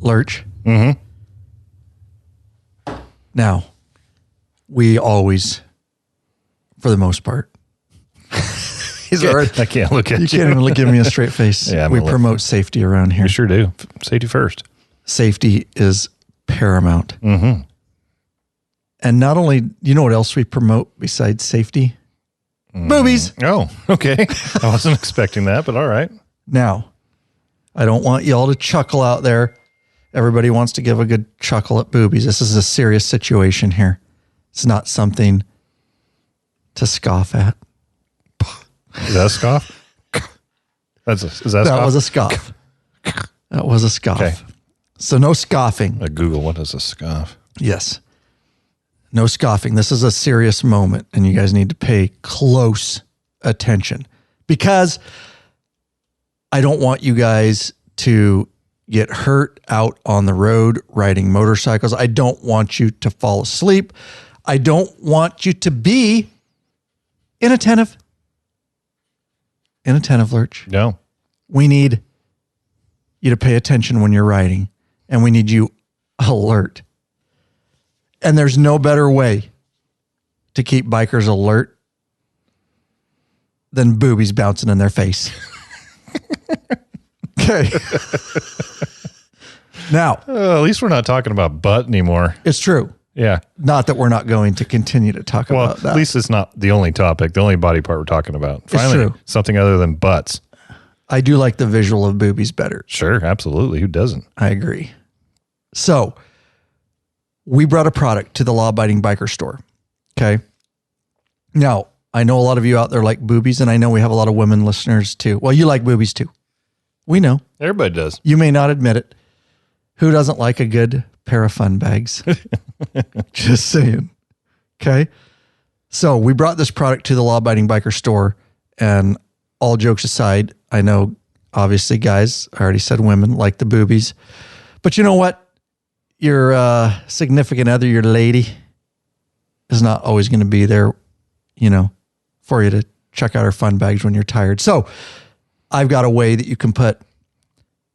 Lurch. Mm-hmm. Now, we always, for the most part, I can't look at you. You can't even give me a straight face. Yeah, we promote safety around here. We sure do. Safety first. Safety is paramount. Mm-hmm. And not only, you know what else we promote besides safety? Boobies. Oh, okay. I wasn't expecting that, but all right. Now, I don't want y'all to chuckle out there. Everybody wants to give a good chuckle at boobies. This is a serious situation here. It's not something to scoff at. Is that a scoff? That was a scoff. That was a scoff. Okay. So no scoffing. Google, what is a scoff? Yes. No scoffing. This is a serious moment, and you guys need to pay close attention because I don't want you guys to get hurt out on the road riding motorcycles. I don't want you to fall asleep. I don't want you to be inattentive. Inattentive, Lurch. No. We need you to pay attention when you're riding, and we need you alert. And there's no better way to keep bikers alert than boobies bouncing in their face. Okay. Now, at least we're not talking about butt anymore. It's true. Yeah. Not that we're not going to continue to talk about that. At least it's not the only topic, the only body part we're talking about. Finally, it's true. Something other than butts. I do like the visual of boobies better. Sure, absolutely. Who doesn't? I agree. So, we brought a product to the law-abiding biker store. Okay. Now, I know a lot of you out there like boobies, and I know we have a lot of women listeners too. Well, you like boobies too. We know. Everybody does. You may not admit it. Who doesn't like a good pair of fun bags? Just saying. Okay. So we brought this product to the law-abiding biker store, and all jokes aside, I know obviously guys, I already said women like the boobies, but you know what? Your significant other, your lady, is not always going to be there, for you to check out her fun bags when you're tired. So I've got a way that you can put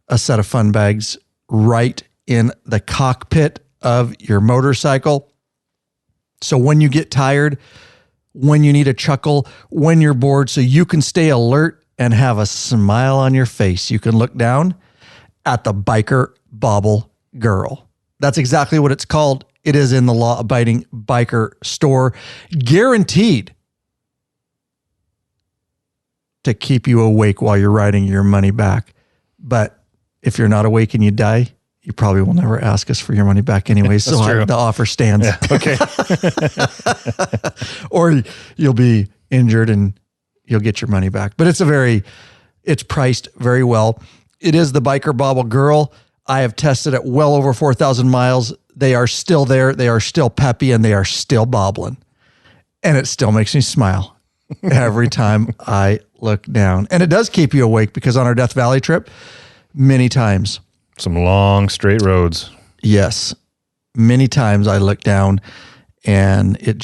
a set of fun bags right in the cockpit of your motorcycle. So when you get tired, when you need a chuckle, when you're bored, so you can stay alert and have a smile on your face, you can look down at the Biker Bobble Girl. That's exactly what it's called. It is in the law-abiding biker store, guaranteed to keep you awake while you're riding your money back. But if you're not awake and you die, you probably will never ask us for your money back anyway. So the offer stands. Yeah, okay. Or you'll be injured and you'll get your money back. But it's priced very well. It is the Biker Bobble Girl. I have tested it well over 4,000 miles. They are still there. They are still peppy and they are still bobbling. And it still makes me smile every time I look down. And it does keep you awake because on our Death Valley trip, many times. Some long straight roads. Yes. Many times I looked down and it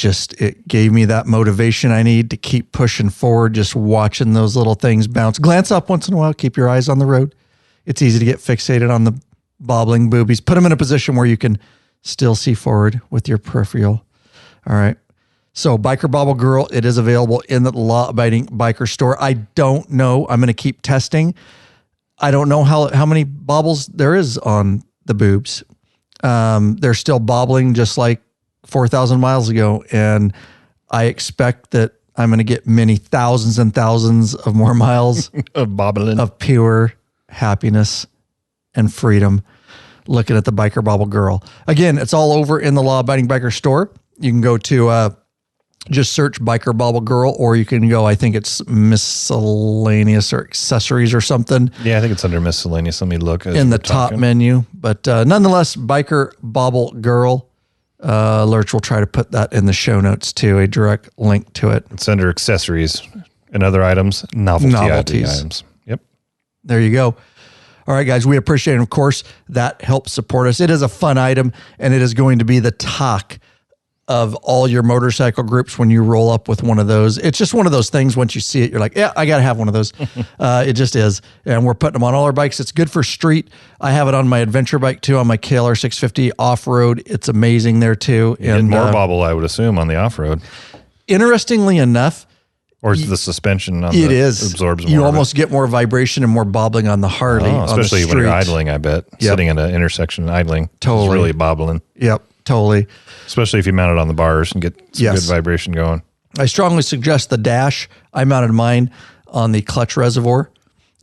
gave me that motivation I need to keep pushing forward, just watching those little things bounce. Glance up once in a while, keep your eyes on the road. It's easy to get fixated on the bobbling boobies. Put them in a position where you can still see forward with your peripheral. All right. So Biker Bobble Girl, it is available in the law-abiding biker store. I don't know. I'm going to keep testing. I don't know how many bobbles there is on the boobs. They're still bobbling just like 4,000 miles ago. And I expect that I'm going to get many thousands and thousands of more miles of bobbling, of pure happiness and freedom looking at the Biker Bobble Girl. Again, it's all over in the law-abiding biker store. You can go to just search Biker Bobble Girl, or you can go, I think it's miscellaneous or accessories or something. Yeah, I think it's under miscellaneous. Let me look. In the top menu. But nonetheless, Biker Bobble Girl. Lurch will try to put that in the show notes too, a direct link to it. It's under accessories and other items, novelties. Items. Yep. There you go. All right, guys, we appreciate it. Of course, that helps support us. It is a fun item, and it is going to be the talk of all your motorcycle groups when you roll up with one of those. It's just one of those things. Once you see it, you're like, yeah, I got to have one of those. It just is. And we're putting them on all our bikes. It's good for street. I have it on my adventure bike too, on my KLR 650 off-road. It's amazing there too. And more bobble, I would assume, on the off-road. Interestingly enough, or is the suspension on it is absorbs more? You almost get more vibration and more bobbling on the Harley, especially on the when you're idling. I bet sitting at an intersection idling, totally, is really bobbling. Yep, totally. Especially if you mount it on the bars and get some good vibration going. I strongly suggest the dash. I mounted mine on the clutch reservoir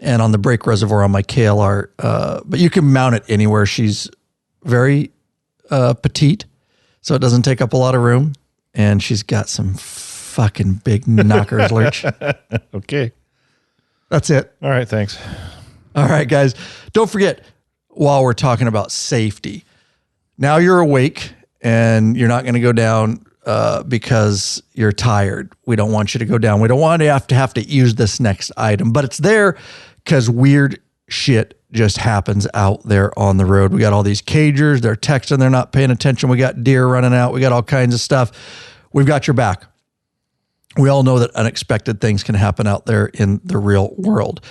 and on the brake reservoir on my KLR, but you can mount it anywhere. She's very petite, so it doesn't take up a lot of room, and she's got some fucking big knockers, Lurch. Okay. That's it. All right, thanks. All right, guys. Don't forget, while we're talking about safety, now you're awake and you're not going to go down because you're tired. We don't want you to go down. We don't want you to have to use this next item, but it's there because weird shit just happens out there on the road. We got all these cagers. They're texting. They're not paying attention. We got deer running out. We got all kinds of stuff. We've got your back. We all know that unexpected things can happen out there in the real world.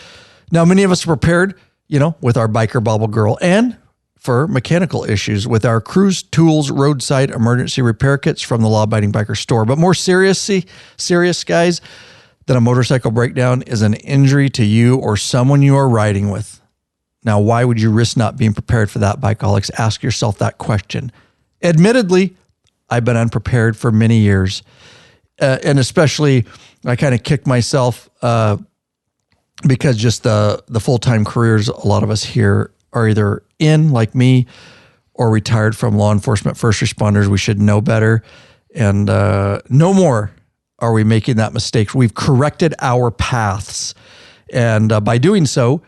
Now, many of us are prepared, with our biker Bobble Girl, and for mechanical issues with our Cruise Tools roadside emergency repair kits from the Law Abiding Biker store. But more serious, guys, than a motorcycle breakdown is an injury to you or someone you are riding with. Now, why would you risk not being prepared for that, bikeaholics? Ask yourself that question. Admittedly, I've been unprepared for many years. And especially, I kind of kicked myself because just the full-time careers a lot of us here are either in, like me, or retired from law enforcement, first responders. We should know better. And no more are we making that mistake. We've corrected our paths. And by doing so,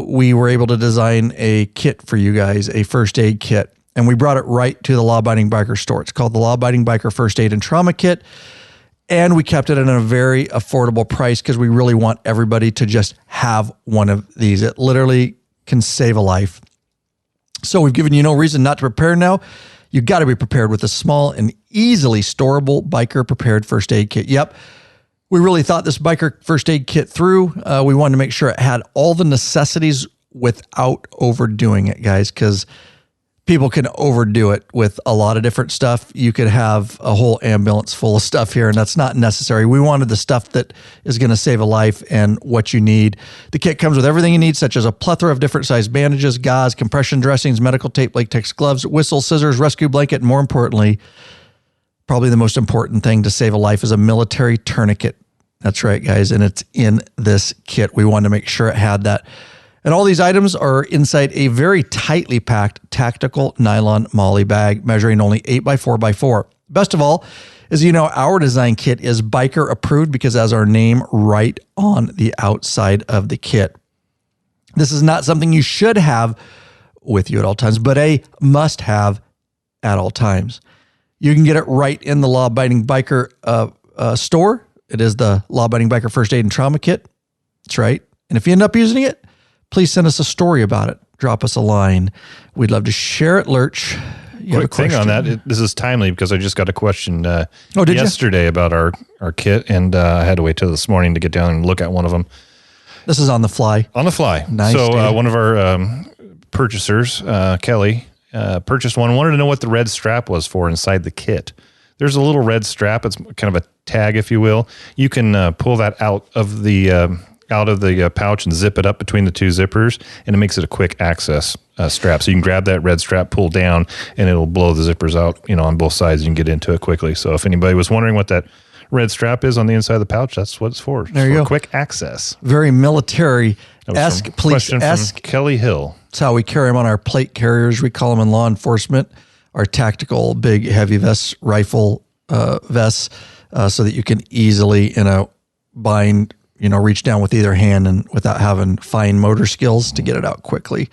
we were able to design a kit for you guys, a first aid kit. And we brought it right to the Law Abiding Biker store. It's called the Law Abiding Biker First Aid and Trauma Kit. And we kept it at a very affordable price because we really want everybody to just have one of these. It literally can save a life. So we've given you no reason not to prepare now. You got to be prepared with a small and easily storable biker prepared first aid kit. Yep. We really thought this biker first aid kit through. We wanted to make sure it had all the necessities without overdoing it, guys, because people can overdo it with a lot of different stuff. You could have a whole ambulance full of stuff here, and that's not necessary. We wanted the stuff that is going to save a life and what you need. The kit comes with everything you need, such as a plethora of different size bandages, gauze, compression dressings, medical tape, latex gloves, whistle, scissors, rescue blanket, and more importantly, probably the most important thing to save a life is a military tourniquet. That's right, guys, and it's in this kit. We wanted to make sure it had that. And all these items are inside a very tightly packed tactical nylon MOLLE bag measuring only 8x4x4. Best of all is, our design kit is biker approved because it has our name right on the outside of the kit. This is not something you should have with you at all times, but a must have at all times. You can get it right in the Law Abiding Biker store. It is the Law Abiding Biker First Aid and Trauma Kit. That's right. And if you end up using it, please send us a story about it. Drop us a line. We'd love to share it, Lurch. Quick thing on that. This is timely because I just got a question yesterday about our kit, and I had to wait till this morning to get down and look at one of them. This is on the fly. On the fly. Nice. So one of our purchasers, Kelly, purchased one, wanted to know what the red strap was for inside the kit. There's a little red strap. It's kind of a tag, if you will. You can pull that out of the pouch and zip it up between the two zippers, and it makes it a quick access strap. So you can grab that red strap, pull down, and it'll blow the zippers out, on both sides. You can get into it quickly. So if anybody was wondering what that red strap is on the inside of the pouch, that's what it's for. There you go. Quick access. Very military-esque. Please ask Kelly Hill. That's how we carry them on our plate carriers. We call them in law enforcement, our tactical big heavy vests, rifle vests, so that you can easily, bind, reach down with either hand and without having fine motor skills to get it out quickly.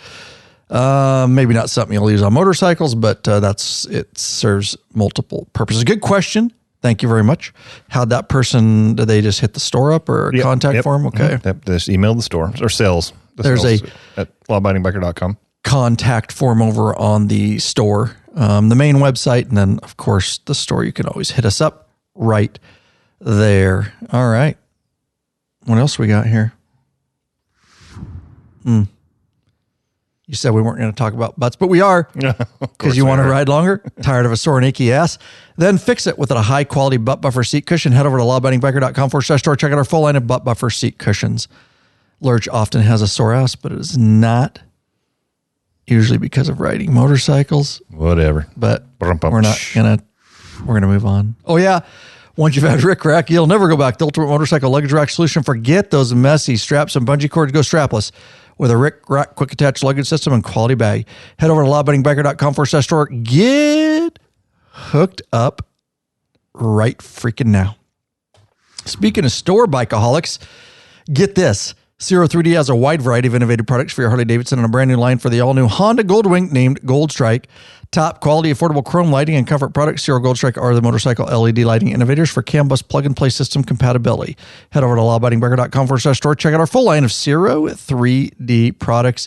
Maybe not something you'll use on motorcycles, but it serves multiple purposes. Good question. Thank you very much. How'd that person, did they just hit the store up or contact form? Okay. Yep. They just emailed the store or sales. There's at lawabidingbiker.com. Contact form over on the store the main website. And then, of course, the store. You can always hit us up right there. All right. What else we got here? You said we weren't going to talk about butts, but we are, because you want to ride longer, tired of a sore and achy ass. Then fix it with a high-quality butt buffer seat cushion. Head over to lawabidingbiker.com/store. Check out our full line of butt buffer seat cushions. Lurch often has a sore ass, but it is not usually because of riding motorcycles. Whatever. But we're going to move on. Oh, yeah. Once you've had Rick Rack, you'll never go back. The ultimate motorcycle luggage rack solution. Forget those messy straps and bungee cords. Go strapless with a Rick Rack quick attach luggage system and quality bag. Head over to lawabidingbiker.com/store. Get hooked up right freaking now. Speaking of store bikeaholics, get this. Zero 3D has a wide variety of innovative products for your Harley-Davidson and a brand new line for the all-new Honda Goldwing named Gold Strike. Top quality, affordable chrome lighting and comfort products. Zero Gold Strike are the motorcycle LED lighting innovators for CAN bus plug-and-play system compatibility. Head over to lawabidingbiker.com/store. Check out our full line of Zero 3D products.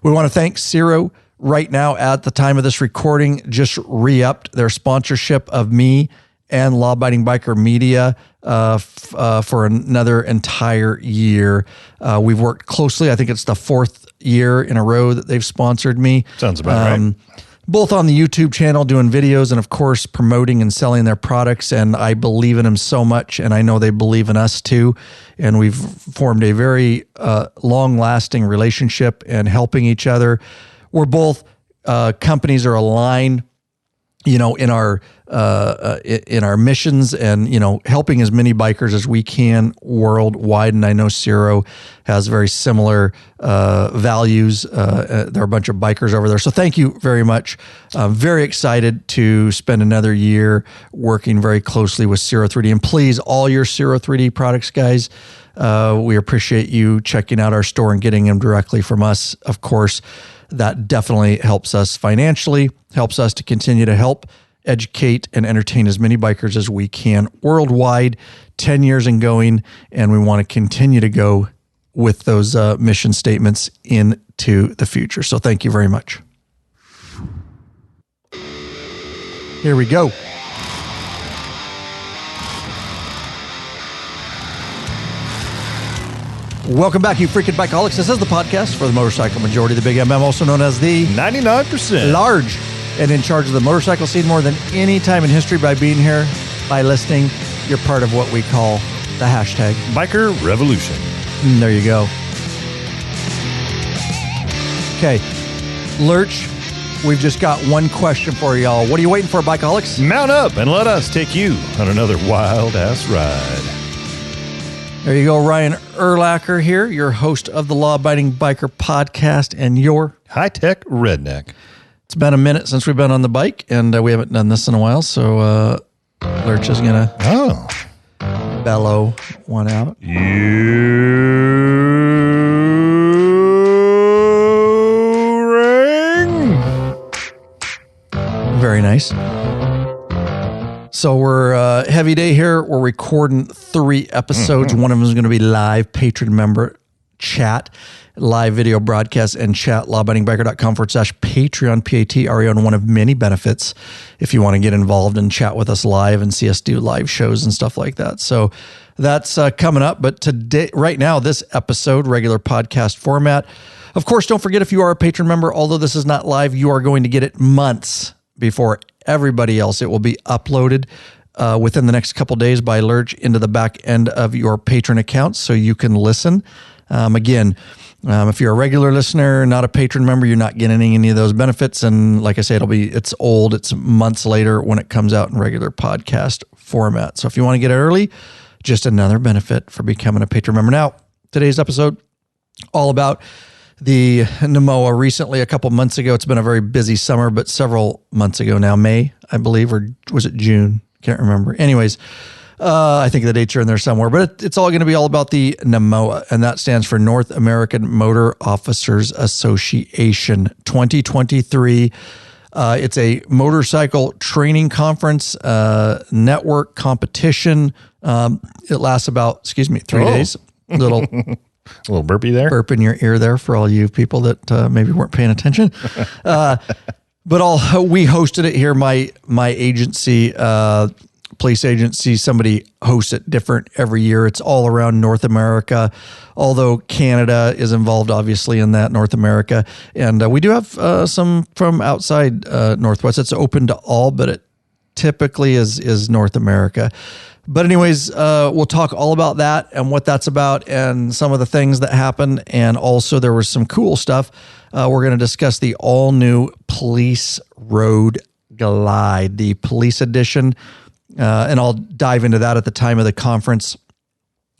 We want to thank Zero right now at the time of this recording. Just re-upped their sponsorship of me and Law Abiding Biker Media for another entire year. We've worked closely. I think it's the 4th year in a row that they've sponsored me. Sounds about right. Both on the YouTube channel doing videos and, of course, promoting and selling their products. And I believe in them so much, and I know they believe in us too. And we've formed a very long-lasting relationship and helping each other. We're both companies are aligned, in our missions and, helping as many bikers as we can worldwide. And I know Zero has very similar values. There are a bunch of bikers over there. So thank you very much. I'm very excited to spend another year working very closely with Zero 3D. And please, all your Zero 3D products, guys, we appreciate you checking out our store and getting them directly from us. Of course, that definitely helps us financially, helps us to continue to help educate and entertain as many bikers as we can worldwide, 10 years and going, and we want to continue to go with those mission statements into the future. So thank you very much. Here we go. Welcome back, you freaking bikeaholics. This is the podcast for the motorcycle majority, the Big MM, also known as the 99% large, and in charge of the motorcycle scene more than any time in history. By being here, by listening, you're part of what we call the hashtag Biker Revolution. There you go. Okay, Lurch, we've just got one question for y'all. What are you waiting for, bikeaholics? Mount up and let us take you on another wild-ass ride. There you go, Ryan Erlacher here, your host of the Law Abiding Biker podcast and your high-tech redneck. It's been a minute since we've been on the bike, and we haven't done this in a while, so Lurch is going to bellow one out. You ring. Very nice. So we're heavy day here. We're recording 3 episodes. One of them is going to be live patron member chat, live video broadcast and chat. lawabidingbiker.com/Patreon, Patreon, one of many benefits if you want to get involved and chat with us live and see us do live shows and stuff like that. So that's coming up. But today, right now, this episode, regular podcast format. Of course, don't forget, if you are a patron member, although this is not live, you are going to get it months before everybody else. It will be uploaded within the next couple days by Lurch into the back end of your patron account so you can listen. Again, if you're a regular listener, not a patron member, you're not getting any of those benefits. And like I say, it's old. It's months later when it comes out in regular podcast format. So if you want to get it early, just another benefit for becoming a patron member. Now, today's episode, all about the NAMOA. Recently, a couple months ago, it's been a very busy summer, but several months ago now, May, I believe, or was it June? Can't remember. Anyways, I think the dates are in there somewhere, but it's all going to be all about the NAMOA, and that stands for North American Motor Officers Association 2023. It's a motorcycle training conference, network competition. It lasts about, 3 days. A little burpee there. Burp in your ear there for all you people that maybe weren't paying attention. But we hosted it here. My agency, police agency, somebody hosts it different every year. It's all around North America, although Canada is involved, obviously, in that, North America. And we do have some from outside Northwest. It's open to all, but it typically is North America. But anyways, we'll talk all about that and what that's about and some of the things that happen. And also there was some cool stuff. We're going to discuss the all-new Police Road Glide, the police edition. And I'll dive into that at the time of the conference.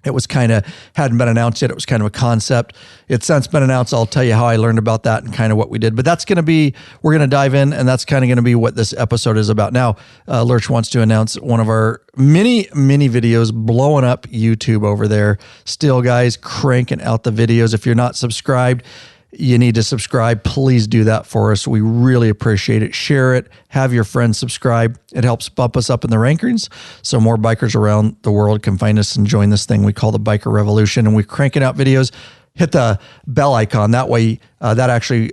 It was hadn't been announced yet. It was kind of a concept. It's since been announced. I'll tell you how I learned about that and kind of what we did. But that's going to be, we're going to dive in, and that's kind of going to be what this episode is about. Now, Lurch wants to announce one of our many videos blowing up YouTube over there. Still, guys, cranking out the videos. If you're not subscribed, you need to subscribe. Please do that for us. We really appreciate it. Share it. Have your friends subscribe. It helps bump us up in the rankings so more bikers around the world can find us and join this thing we call the Biker Revolution. And we're cranking out videos. Hit the bell icon. That way, that actually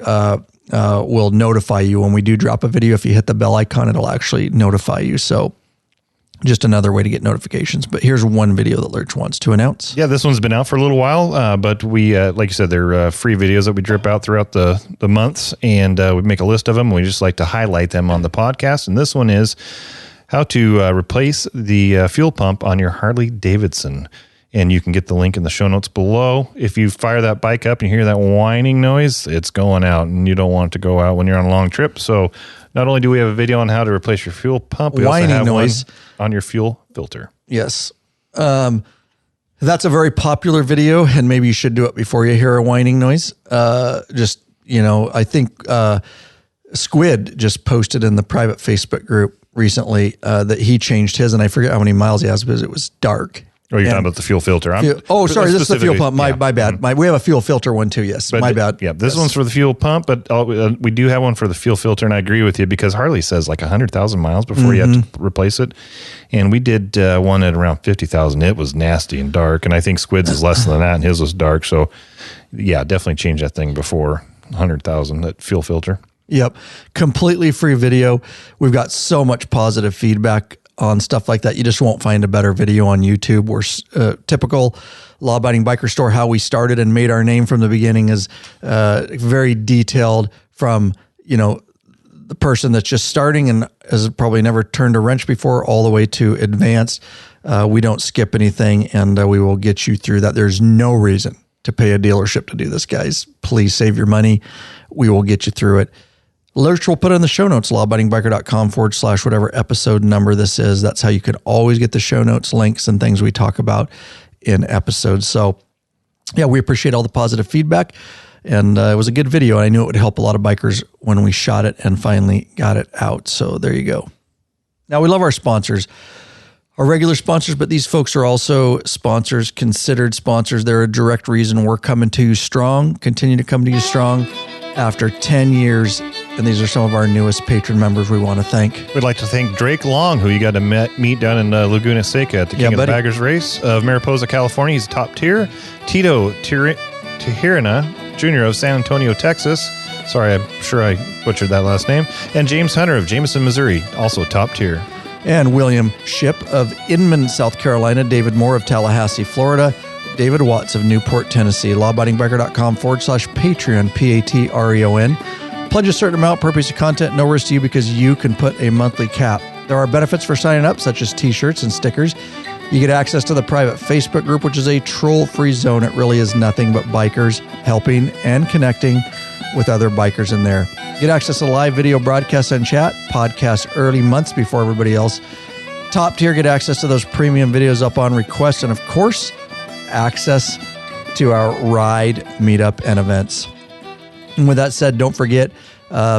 will notify you when we do drop a video. If you hit the bell icon, it'll actually notify you. So just another way to get notifications. But here's one video that Lurch wants to announce. Yeah, this one's been out for a little while, but we, like you said, they're free videos that we drip out throughout the months, and we make a list of them. We just like to highlight them on the podcast. And this one is how to replace the fuel pump on your Harley-Davidson. And you can get the link in the show notes below. If you fire that bike up and you hear that whining noise, it's going out, and you don't want it to go out when you're on a long trip. So not only do we have a video on how to replace your fuel pump, we also have noise one on your fuel filter. Yes. That's a very popular video, and maybe you should do it before you hear a whining noise. I think Squid just posted in the private Facebook group recently that he changed his, and I forget how many miles he has because it was dark. Oh, you're talking about the fuel filter. Sorry, this is the fuel pump. My bad. We have a fuel filter one too, yes. But my bad. Yeah, this one's for the fuel pump, but we do have one for the fuel filter, and I agree with you because Harley says like 100,000 miles before you have to replace it. And we did one at around 50,000. It was nasty and dark, and I think Squid's is less than that, and his was dark. So, yeah, definitely change that thing before 100,000, that fuel filter. Yep. Completely free video. We've got so much positive feedback on stuff like that. You just won't find a better video on YouTube. We're typical law-abiding biker store. How we started and made our name from the beginning is very detailed, from the person that's just starting and has probably never turned a wrench before, all the way to advanced. We don't skip anything, and we will get you through that. There's no reason to pay a dealership to do this, guys. Please save your money. We will get you through it. Lurch will put it in the show notes, lawabidingbiker.com/whatever episode number this is. That's how you can always get the show notes, links, and things we talk about in episodes. So, yeah, we appreciate all the positive feedback. And it was a good video. I knew it would help a lot of bikers when we shot it and finally got it out. So there you go. Now, we love our sponsors, our regular sponsors, but these folks are also sponsors, considered sponsors. They're a direct reason we're coming to you strong, continue to come to you strong after 10 years. And these are some of our newest patron members we want to thank. We'd like to thank Drake Long, who you got to meet down in Laguna Seca at the King of the Baggers race of Mariposa, California. He's top tier. Tito Tirina Jr. of San Antonio, Texas. Sorry, I'm sure I butchered that last name. And James Hunter of Jameson, Missouri, also top tier. And William Ship of Inman, South Carolina. David Moore of Tallahassee, Florida. David Watts of Newport, Tennessee. lawabidingbiker.com/Patreon, Patreon. Pledge a certain amount per piece of content, no risk to you because you can put a monthly cap. There are benefits for signing up, such as t-shirts and stickers. You get access to the private Facebook group, which is a troll-free zone. It really is nothing but bikers helping and connecting with other bikers in there. Get access to live video broadcasts and chat, podcasts early, months before everybody else. Top tier, get access to those premium videos up on request, and of course, access to our ride, meetup, and events. And with that said, don't forget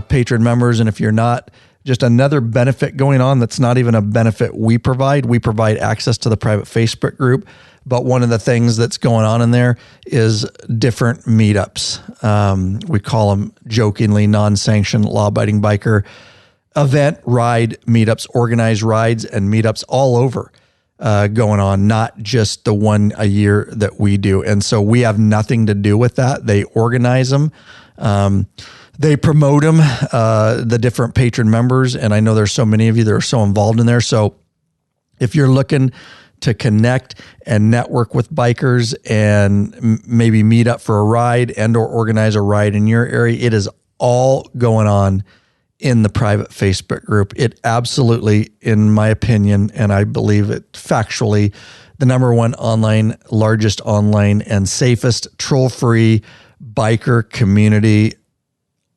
patron members. And if you're not, just another benefit going on that's not even a benefit we provide. We provide access to the private Facebook group. But one of the things that's going on in there is different meetups. We call them jokingly non-sanctioned law-abiding biker event ride meetups, organized rides and meetups all over going on, not just the one a year that we do. And so we have nothing to do with that. They organize them. They promote them, the different patron members. And I know there's so many of you that are so involved in there. So if you're looking to connect and network with bikers and maybe meet up for a ride and or organize a ride in your area, it is all going on in the private Facebook group. It absolutely, in my opinion, and I believe it factually, the number one largest online and safest troll-free biker community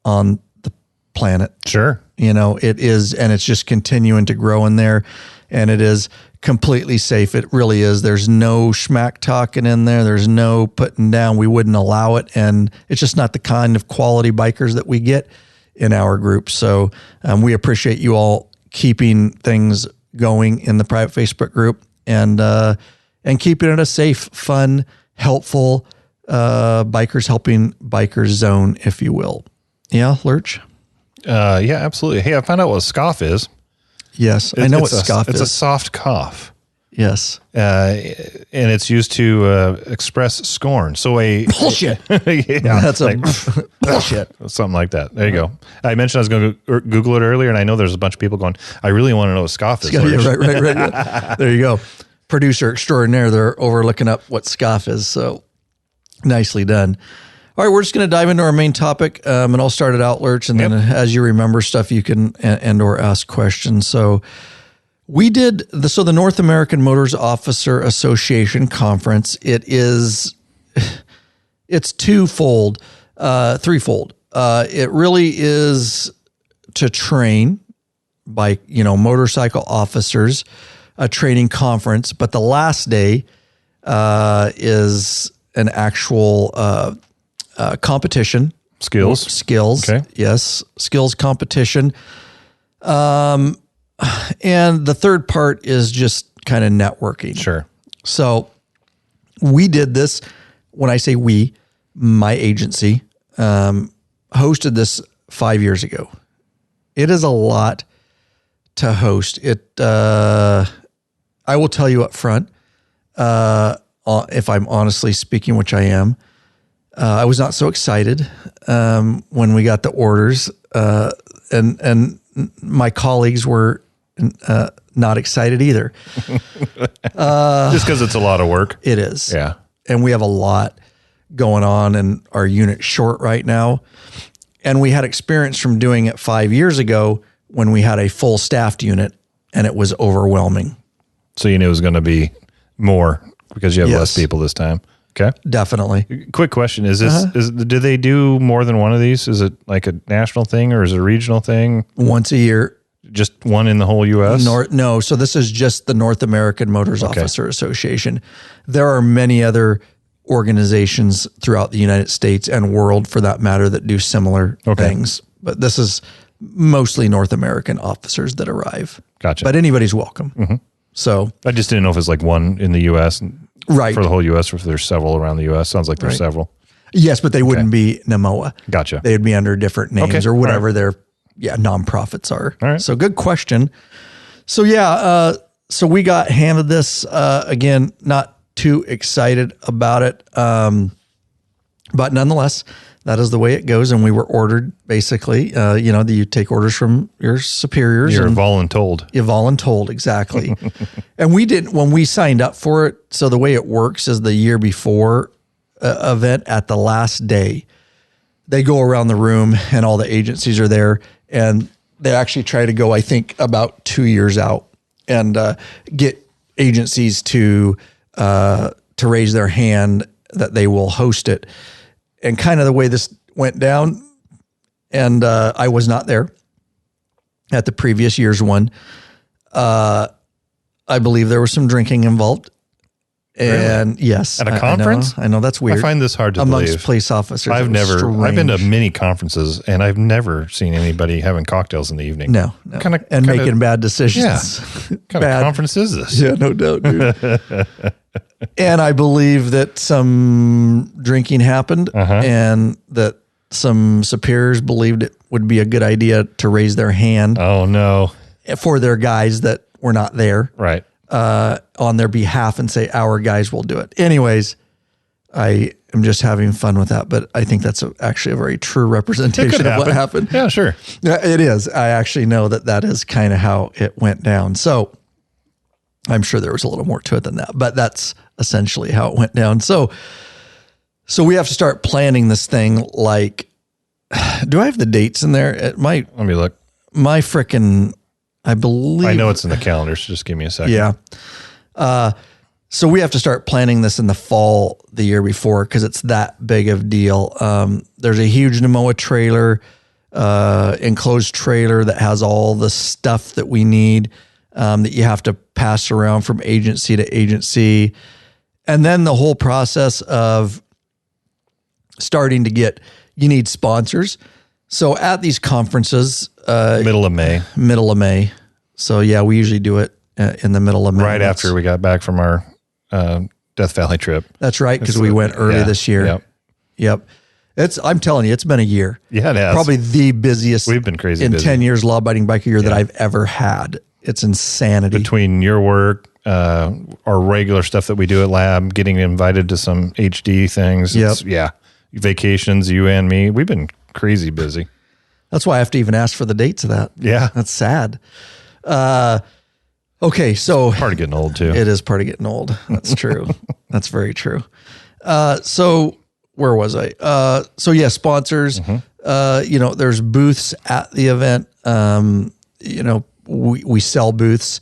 on the planet. Sure. It is, and it's just continuing to grow in there, and it is completely safe. It really is. There's no schmack talking in there. There's no putting down. We wouldn't allow it. And it's just not the kind of quality bikers that we get in our group. So we appreciate you all keeping things going in the private Facebook group and keeping it a safe, fun, helpful, bikers helping bikers zone, if you will. Yeah, Lurch? Yeah, absolutely. Hey, I found out what a scoff is. Yes, I know what scoff is. It's a soft cough. Yes. And it's used to express scorn. So bullshit. Yeah, that's bullshit. Something like that. There you go. I mentioned I was going to Google it earlier, and I know there's a bunch of people going, I really want to know what scoff is. Yeah, right. Yeah. There you go. Producer extraordinaire. They're over looking up what scoff is. So nicely done. All right, we're just going to dive into our main topic, and I'll start it out, Lurch, and then as you remember stuff, you can and or ask questions. So we did the North American Motors Officer Association conference. It's threefold. It really is to train motorcycle officers, a training conference, but the last day is an actual competition. Skills. Okay. Yes. Skills competition. And the third part is just kind of networking. Sure. So we did this. When I say we, my agency, hosted this 5 years ago. It is a lot to host. I will tell you up front, if I'm honestly speaking, which I am, I was not so excited when we got the orders, and my colleagues were not excited either. Just because it's a lot of work. It is. Yeah. And we have a lot going on, and our unit's short right now. And we had experience from doing it 5 years ago when we had a full staffed unit, and it was overwhelming. So you knew it was going to be more because you have less people this time. Okay. Definitely. Quick question. Do they do more than one of these? Is it like a national thing or is it a regional thing? Once a year. Just one in the whole U.S.? No. So this is just the North American Motors Officer Association. There are many other organizations throughout the United States and world, for that matter, that do similar things. But this is mostly North American officers that arrive. Gotcha. But anybody's welcome. Mm-hmm. So I just didn't know if it's like one in the U.S. Right. for the whole U.S. or if there's several around the U.S. Sounds like there's several. Yes, but they wouldn't be NAMOA. Gotcha. They would be under different names or whatever their nonprofits are. All right. So good question. So so we got handed this, again, not too excited about it. But nonetheless, that is the way it goes. And we were ordered basically, you take orders from your superiors. You're voluntold. You're voluntold, exactly. And we didn't, when we signed up for it. So the way it works is the year before event, at the last day, they go around the room and all the agencies are there, and they actually try to go, I think, about 2 years out and get agencies to raise their hand that they will host it. And kind of the way this went down, and I was not there at the previous year's one. I believe there was some drinking involved. And really? Yes. At a conference? I know that's weird. I find this hard to amongst believe. Police officers. I've been to many conferences, and I've never seen anybody having cocktails in the evening. No. Making bad decisions. Yeah. What kind of conference is this? Yeah, no doubt, dude. And I believe that some drinking happened, and that some superiors believed it would be a good idea to raise their hand. Oh, no. For their guys that were not there. Right. On their behalf and say, our guys will do it. Anyways, I am just having fun with that, but I think that's actually a very true representation of what happened. Yeah, sure. It is. I actually know that is kind of how it went down. So I'm sure there was a little more to it than that, but that's essentially how it went down. So we have to start planning this thing. Like, do I have the dates in there? Let me look. My frickin', I believe. I know it's in the calendar, so just give me a second. Yeah. So we have to start planning this in the fall the year before because it's that big of a deal. There's a huge NAMOA trailer, enclosed trailer that has all the stuff that we need that you have to pass around from agency to agency. And then the whole process of starting to you need sponsors. So at these conferences, middle of May. So yeah, we usually do it in the middle of May. Right after we got back from our Death Valley trip. That's right, because we went early this year. Yep. I'm telling you, it's been a year. Yeah, it has. Probably the busiest. We've been crazy busy. 10 years law-abiding biker year that I've ever had. It's insanity. Between your work, our regular stuff that we do at Lab, getting invited to some HD things. Vacations, you and me. We've been crazy busy. That's why I have to even ask for the dates of that. Yeah. That's sad. Okay, so part of getting old too. It is part of getting old. That's true. That's very true. So where was I? Sponsors. Mm-hmm. There's booths at the event. We sell booths,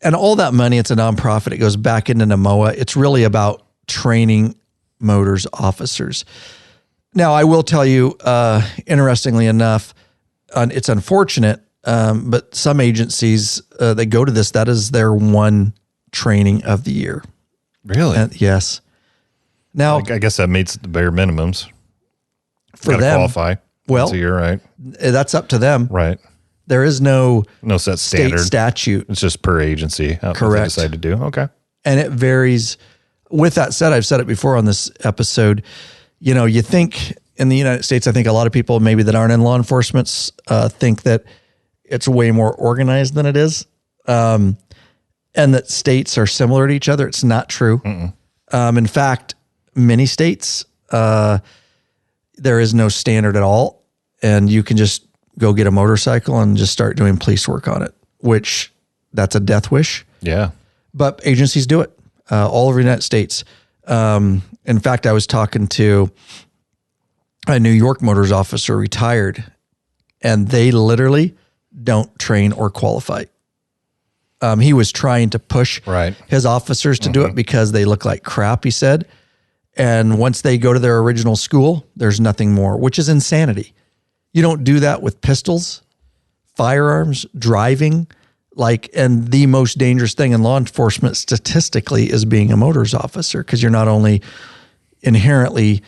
and all that money. It's a nonprofit. It goes back into NAMOA. It's really about training motors officers. Now, I will tell you, interestingly enough, it's unfortunate. But some agencies, they go to this, that is their one training of the year. Really? Yes. Now, I guess that meets the bare minimums. For them, qualify. Well, a year, right? That's up to them. Right. There is no set state standard statute. It's just per agency. Correct. What they decide to do. Okay. And it varies. With that said, I've said it before on this episode, you think in the United States, I think a lot of people maybe that aren't in law enforcement think that it's way more organized than it is. And that states are similar to each other. It's not true. In fact, many states, there is no standard at all. And you can just go get a motorcycle and just start doing police work on it, which that's a death wish. Yeah. But agencies do it all over the United States. In fact, I was talking to a New York motors officer, retired, and they literally don't train or qualify. He was trying to push his officers to do it because they look like crap, he said. And once they go to their original school, there's nothing more, which is insanity. You don't do that with pistols, firearms, driving, and the most dangerous thing in law enforcement statistically is being a motors officer, because you're not only inherently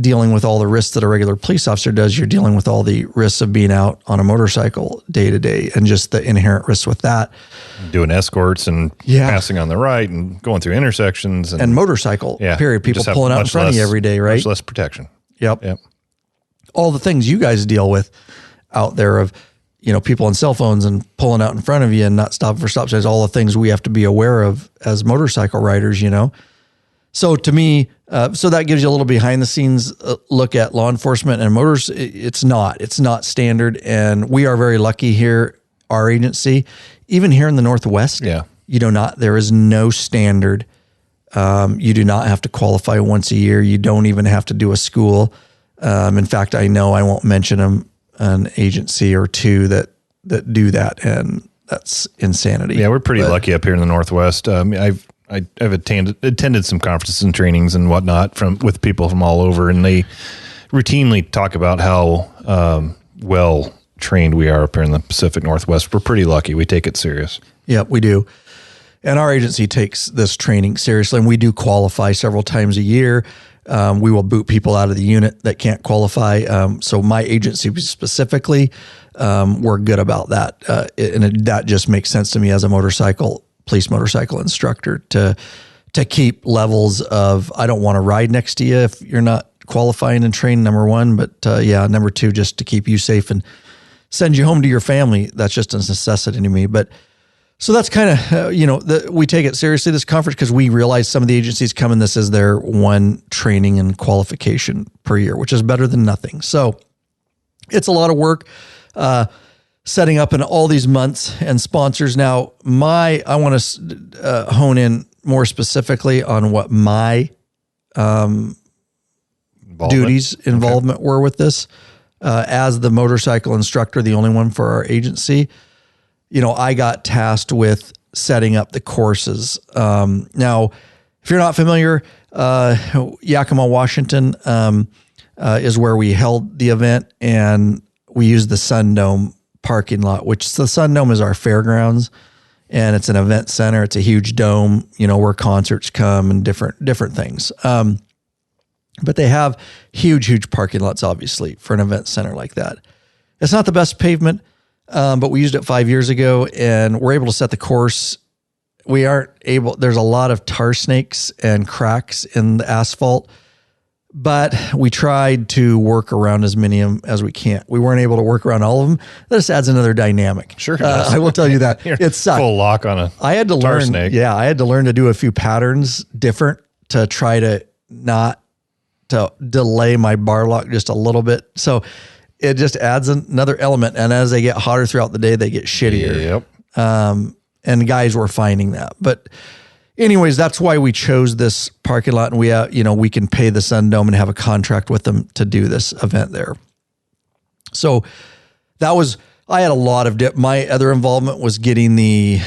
dealing with all the risks that a regular police officer does, you're dealing with all the risks of being out on a motorcycle day to day and just the inherent risks with that. Doing escorts and passing on the right and going through intersections. And motorcycle, period. People pulling out in front of you every day, right? Much less protection. Yep. All the things you guys deal with out there of, people on cell phones and pulling out in front of you and not stopping for stop signs, all the things we have to be aware of as motorcycle riders, So to me, so that gives you a little behind the scenes look at law enforcement and motors. It's not standard. And we are very lucky here, our agency, even here in the Northwest, there is no standard. You do not have to qualify once a year. You don't even have to do a school. In fact, I know I won't mention an agency or two that do that. And that's insanity. Yeah. We're pretty lucky up here in the Northwest. I've attended some conferences and trainings and whatnot with people from all over, and they routinely talk about how well trained we are up here in the Pacific Northwest. We're pretty lucky. We take it serious. Yep, we do. And our agency takes this training seriously, and we do qualify several times a year. We will boot people out of the unit that can't qualify. So my agency specifically, we're good about that. That just makes sense to me as a police motorcycle instructor to keep levels of, I don't want to ride next to you if you're not qualifying and trained, number one, but number two, just to keep you safe and send you home to your family. That's just a necessity to me. But So that's kind of, we take it seriously, this conference, because we realize some of the agencies come in this as their one training and qualification per year, which is better than nothing. So it's a lot of work setting up in all these months and sponsors. Now, I want to hone in more specifically on what my involvement were with this. As the motorcycle instructor, the only one for our agency, I got tasked with setting up the courses. Now, if you're not familiar, Yakima, Washington is where we held the event, and we used the Sun Dome parking lot, which the Sun Dome is our fairgrounds, and it's an event center. It's a huge dome, where concerts come and different things. But they have huge parking lots, obviously, for an event center like that. It's not the best pavement, but we used it 5 years ago, and we're able to set the course. There's a lot of tar snakes and cracks in the asphalt, but we tried to work around as many of them as we can. We weren't able to work around all of them. That just adds another dynamic. Sure. I will tell you that. It sucked. Full lock on I had to tar learn, snake. Yeah, I had to learn to do a few patterns different to try to not to delay my bar lock just a little bit. So it just adds another element. And as they get hotter throughout the day, they get shittier. Yep. And guys were finding that. But anyways, that's why we chose this parking lot, and we can pay the Sun Dome and have a contract with them to do this event there. So I had a lot of my other involvement was getting the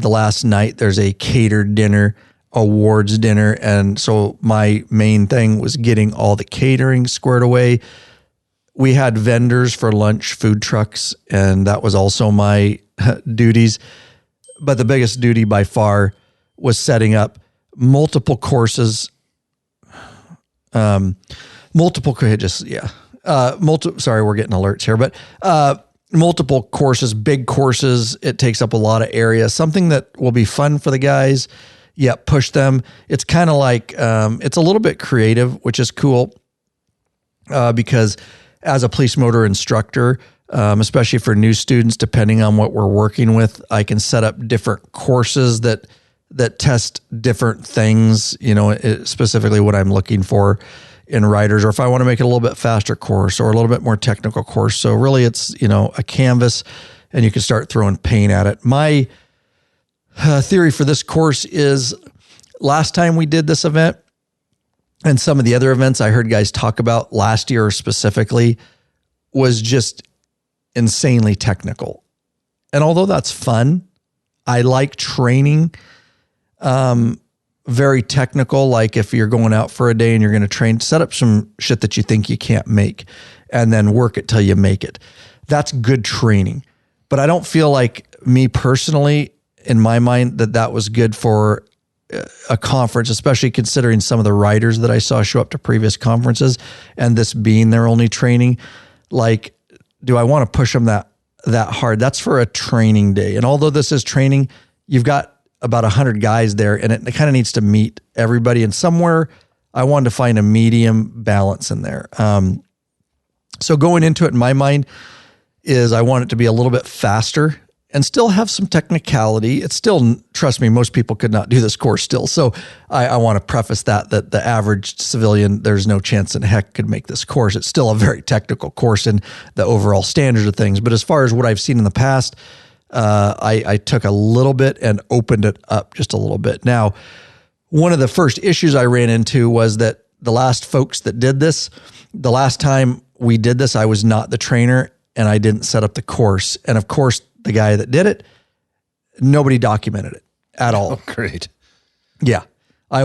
last night. There's a catered dinner, awards dinner. And so my main thing was getting all the catering squared away. We had vendors for lunch, food trucks, and that was also my duties. But the biggest duty by far was setting up multiple courses, sorry, we're getting alerts here, but multiple courses, big courses. It takes up a lot of area, something that will be fun for the guys. Yeah, push them. It's kind of like, it's a little bit creative, which is cool because as a police motor instructor, especially for new students, depending on what we're working with, I can set up different courses that test different things, specifically what I'm looking for in riders, or if I want to make it a little bit faster course or a little bit more technical course. So really it's, a canvas, and you can start throwing paint at it. My theory for this course is last time we did this event and some of the other events I heard guys talk about last year specifically was just insanely technical. And although that's fun, I like training, very technical. Like if you're going out for a day and you're going to train, set up some shit that you think you can't make and then work it till you make it. That's good training. But I don't feel like, me personally, in my mind, that was good for a conference, especially considering some of the riders that I saw show up to previous conferences and this being their only training. Like, do I want to push them that hard? That's for a training day. And although this is training, you've got about 100 guys there, and it kind of needs to meet everybody. And somewhere I wanted to find a medium balance in there. So going into it in my mind is I want it to be a little bit faster and still have some technicality. It's still, trust me, most people could not do this course still. So I want to preface that the average civilian, there's no chance in heck could make this course. It's still a very technical course in the overall standards of things. But as far as what I've seen in the past, I took a little bit and opened it up just a little bit. Now, one of the first issues I ran into was that the last folks that did this, the last time we did this, I was not the trainer and I didn't set up the course. And of course, the guy that did it, nobody documented it at all. Oh, great. Yeah. I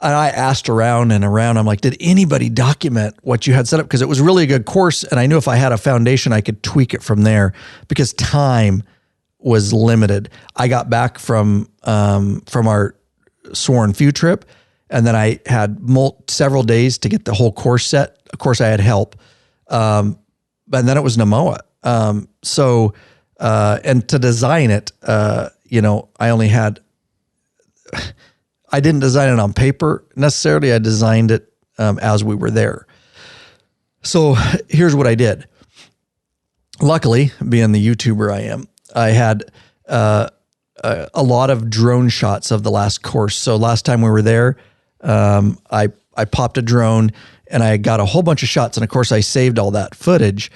asked around and around. I'm like, did anybody document what you had set up? Because it was really a good course. And I knew if I had a foundation, I could tweak it from there because time was limited. I got back from our sworn few trip, and then I had several days to get the whole course set. Of course, I had help. And then it was NAMOA. And to design it, I didn't design it on paper necessarily. I designed it as we were there. So here's what I did. Luckily, being the YouTuber I am, I had a lot of drone shots of the last course. So last time we were there, I popped a drone and I got a whole bunch of shots. And of course I saved all that footage.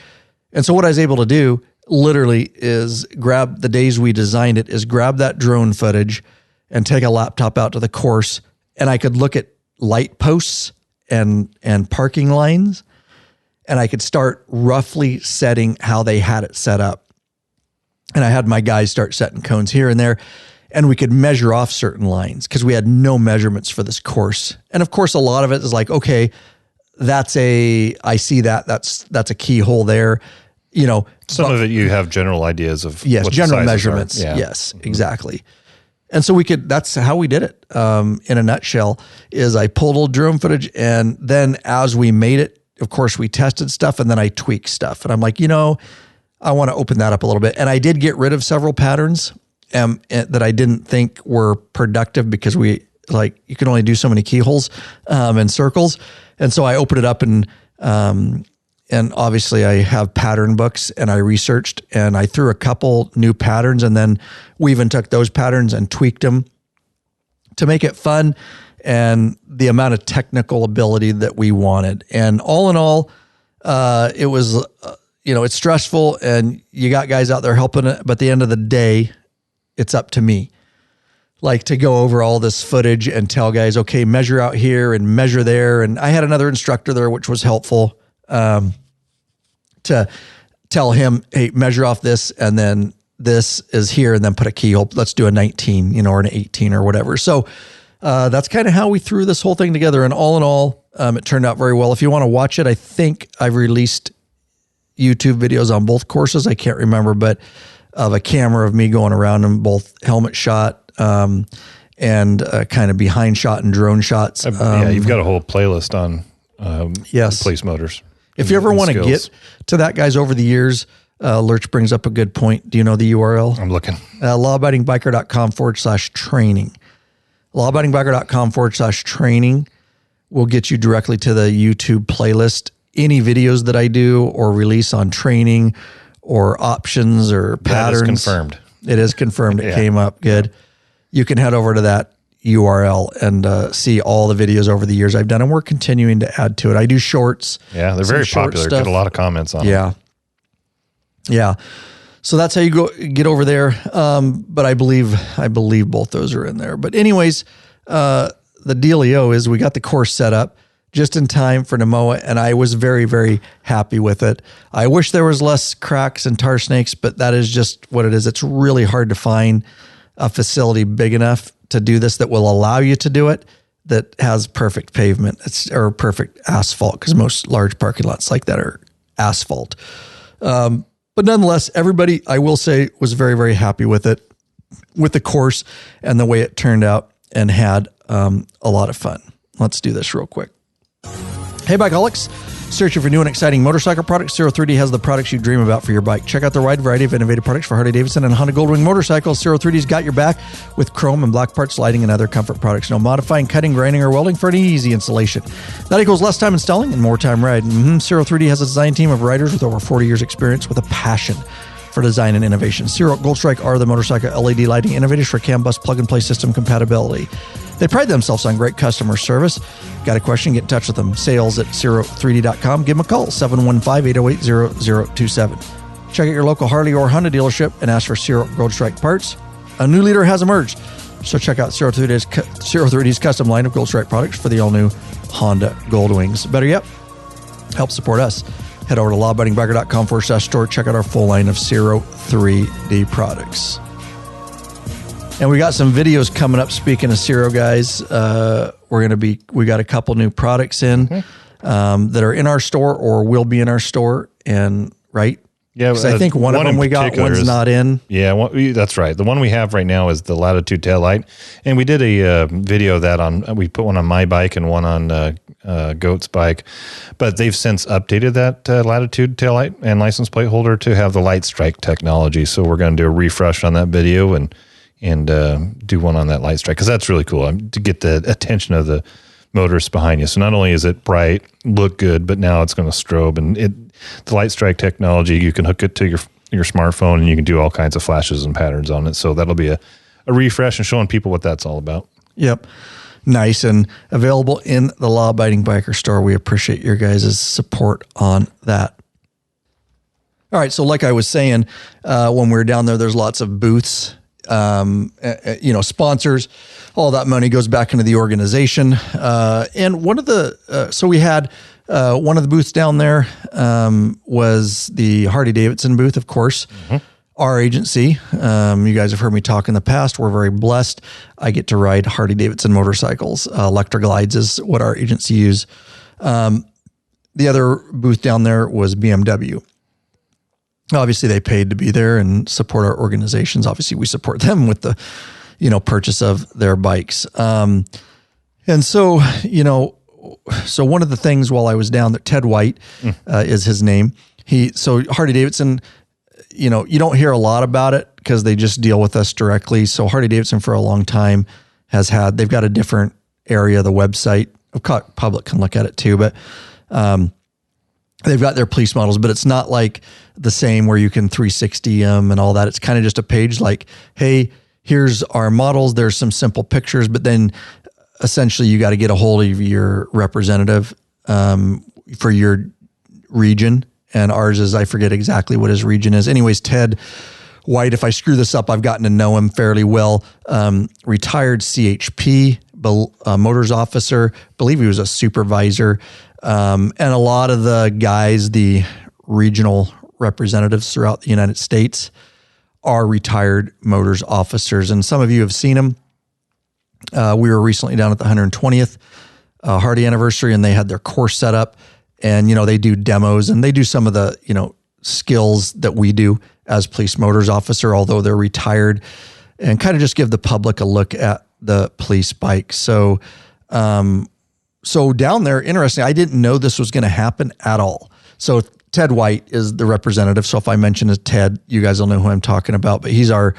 And so what I was able to do literally is grab the days we designed it, is grab that drone footage and take a laptop out to the course. And I could look at light posts and parking lines, and I could start roughly setting how they had it set up. And I had my guys start setting cones here and there, and we could measure off certain lines because we had no measurements for this course. And of course, a lot of it is like, okay, I see that's a keyhole there. You know, some of it you have general ideas of. Yes, what general the measurements. Yeah. Yes, exactly. And so that's how we did it. In a nutshell, is I pulled old drone footage, and then as we made it, of course, we tested stuff, and then I tweaked stuff. And I'm like, I want to open that up a little bit. And I did get rid of several patterns that I didn't think were productive because you can only do so many keyholes and circles. And so I opened it up, and obviously I have pattern books, and I researched, and I threw a couple new patterns, and then we even took those patterns and tweaked them to make it fun and the amount of technical ability that we wanted. And all in all, it was, it's stressful, and you got guys out there helping it, but at the end of the day, it's up to me. Like to go over all this footage and tell guys, okay, measure out here and measure there. And I had another instructor there, which was helpful, to tell him, hey, measure off this, and then this is here, and then put a keyhole. Let's do a 19, or an 18 or whatever. So that's kind of how we threw this whole thing together. And all in all, it turned out very well. If you want to watch it, I think I've released YouTube videos on both courses. I can't remember, but of a camera of me going around in both helmet shot and kind of behind shot and drone shots. You've got a whole playlist on police motors. If you ever want to get to that, guys, over the years, Lurch brings up a good point. Do you know the URL? I'm looking. lawabidingbiker.com/training. lawabidingbiker.com/training will get you directly to the YouTube playlist. Any videos that I do or release on training or options or patterns. That is confirmed. It is confirmed. It came up. Good. You can head over to that URL and see all the videos over the years I've done, and we're continuing to add to it. I do shorts. Yeah, they're very popular. Get a lot of comments on them. Yeah. So that's how you get over there. But I believe both those are in there. But anyways, the dealio is we got the course set up just in time for NAMOA, and I was very, very happy with it. I wish there was less cracks and tar snakes, but that is just what it is. It's really hard to find a facility big enough to do this that will allow you to do it, that has perfect pavement or perfect asphalt, because most large parking lots like that are asphalt. But nonetheless, everybody, I will say, was very, very happy with it, with the course and the way it turned out, and had a lot of fun. Let's do this real quick. Hey, Bikeaholics. Searching for new and exciting motorcycle products? 03D has the products you dream about for your bike. Check out the wide variety of innovative products for Harley-Davidson and Honda Goldwing motorcycles. 03D's got your back with chrome and black parts, lighting, and other comfort products. No modifying, cutting, grinding, or welding for an easy installation. That equals less time installing and more time riding. 03D has a design team of riders with over 40 years experience with a passion for design and innovation. Zero Gold Strike are the motorcycle LED lighting innovators for CAN bus plug-and-play system compatibility. They pride themselves on great customer service. Got a question? Get in touch with them. Sales at 03D.com. Give them a call, 715-808-0027. Check out your local Harley or Honda dealership and ask for Zero Gold Strike parts. A new leader has emerged, so check out 03D's custom line of Gold Strike products for the all-new Honda Goldwings. Better yet, help support us. Head over to lawabidingbiker.com/store. Check out our full line of 03D products. And we got some videos coming up. Speaking of Zero, guys, we got a couple new products in that are in our store or will be in our store. And right, yeah, I think one of them we got, one's not in. Yeah, that's right. The one we have right now is the Latitude taillight, and we did a video of that on. We put one on my bike and one on Goat's bike, but they've since updated that Latitude taillight and license plate holder to have the light strike technology. So we're going to do a refresh on that video and do one on that light strike, because that's really cool to get the attention of the motorists behind you. So not only is it bright, look good, but now it's going to strobe, and the light strike technology, you can hook it to your smartphone, and you can do all kinds of flashes and patterns on it. So that'll be a refresh and showing people what that's all about. Yep. Nice, and available in the Law Abiding Biker store. We appreciate your guys' support on that. All right, so like I was saying, when we were down there, there's lots of booths, sponsors. All that money goes back into the organization. And one of the, so we had one of the booths down there was the Harley-Davidson booth, of course. Mm-hmm. Our agency, you guys have heard me talk in the past. We're very blessed. I get to ride Harley-Davidson motorcycles. Electra Glides is what our agency use. The other booth down there was BMW. Obviously, they paid to be there and support our organizations. Obviously, we support them with the, purchase of their bikes. And so, so one of the things while I was down there, Ted White is his name. So Harley-Davidson, you don't hear a lot about it because they just deal with us directly. So Harley-Davidson for a long time they've got a different area of the website. Public can look at it too, but they've got their police models, but it's not like the same where you can 360 them and all that. It's kind of just a page like, hey, here's our models. There's some simple pictures, but then essentially you got to get a hold of your representative for your region. And ours is, I forget exactly what his region is. Anyways, Ted White, if I screw this up, I've gotten to know him fairly well. Retired CHP, motors officer, believe he was a supervisor. And a lot of the guys, the regional representatives throughout the United States are retired motors officers. And some of you have seen him. We were recently down at the 120th Hardy anniversary, and they had their course set up. And, they do demos and they do some of the, skills that we do as police motors officer, although they're retired, and kind of just give the public a look at the police bike. So, so down there, interesting, I didn't know this was going to happen at all. So Ted White is the representative. So if I mention as Ted, you guys will know who I'm talking about, but he's our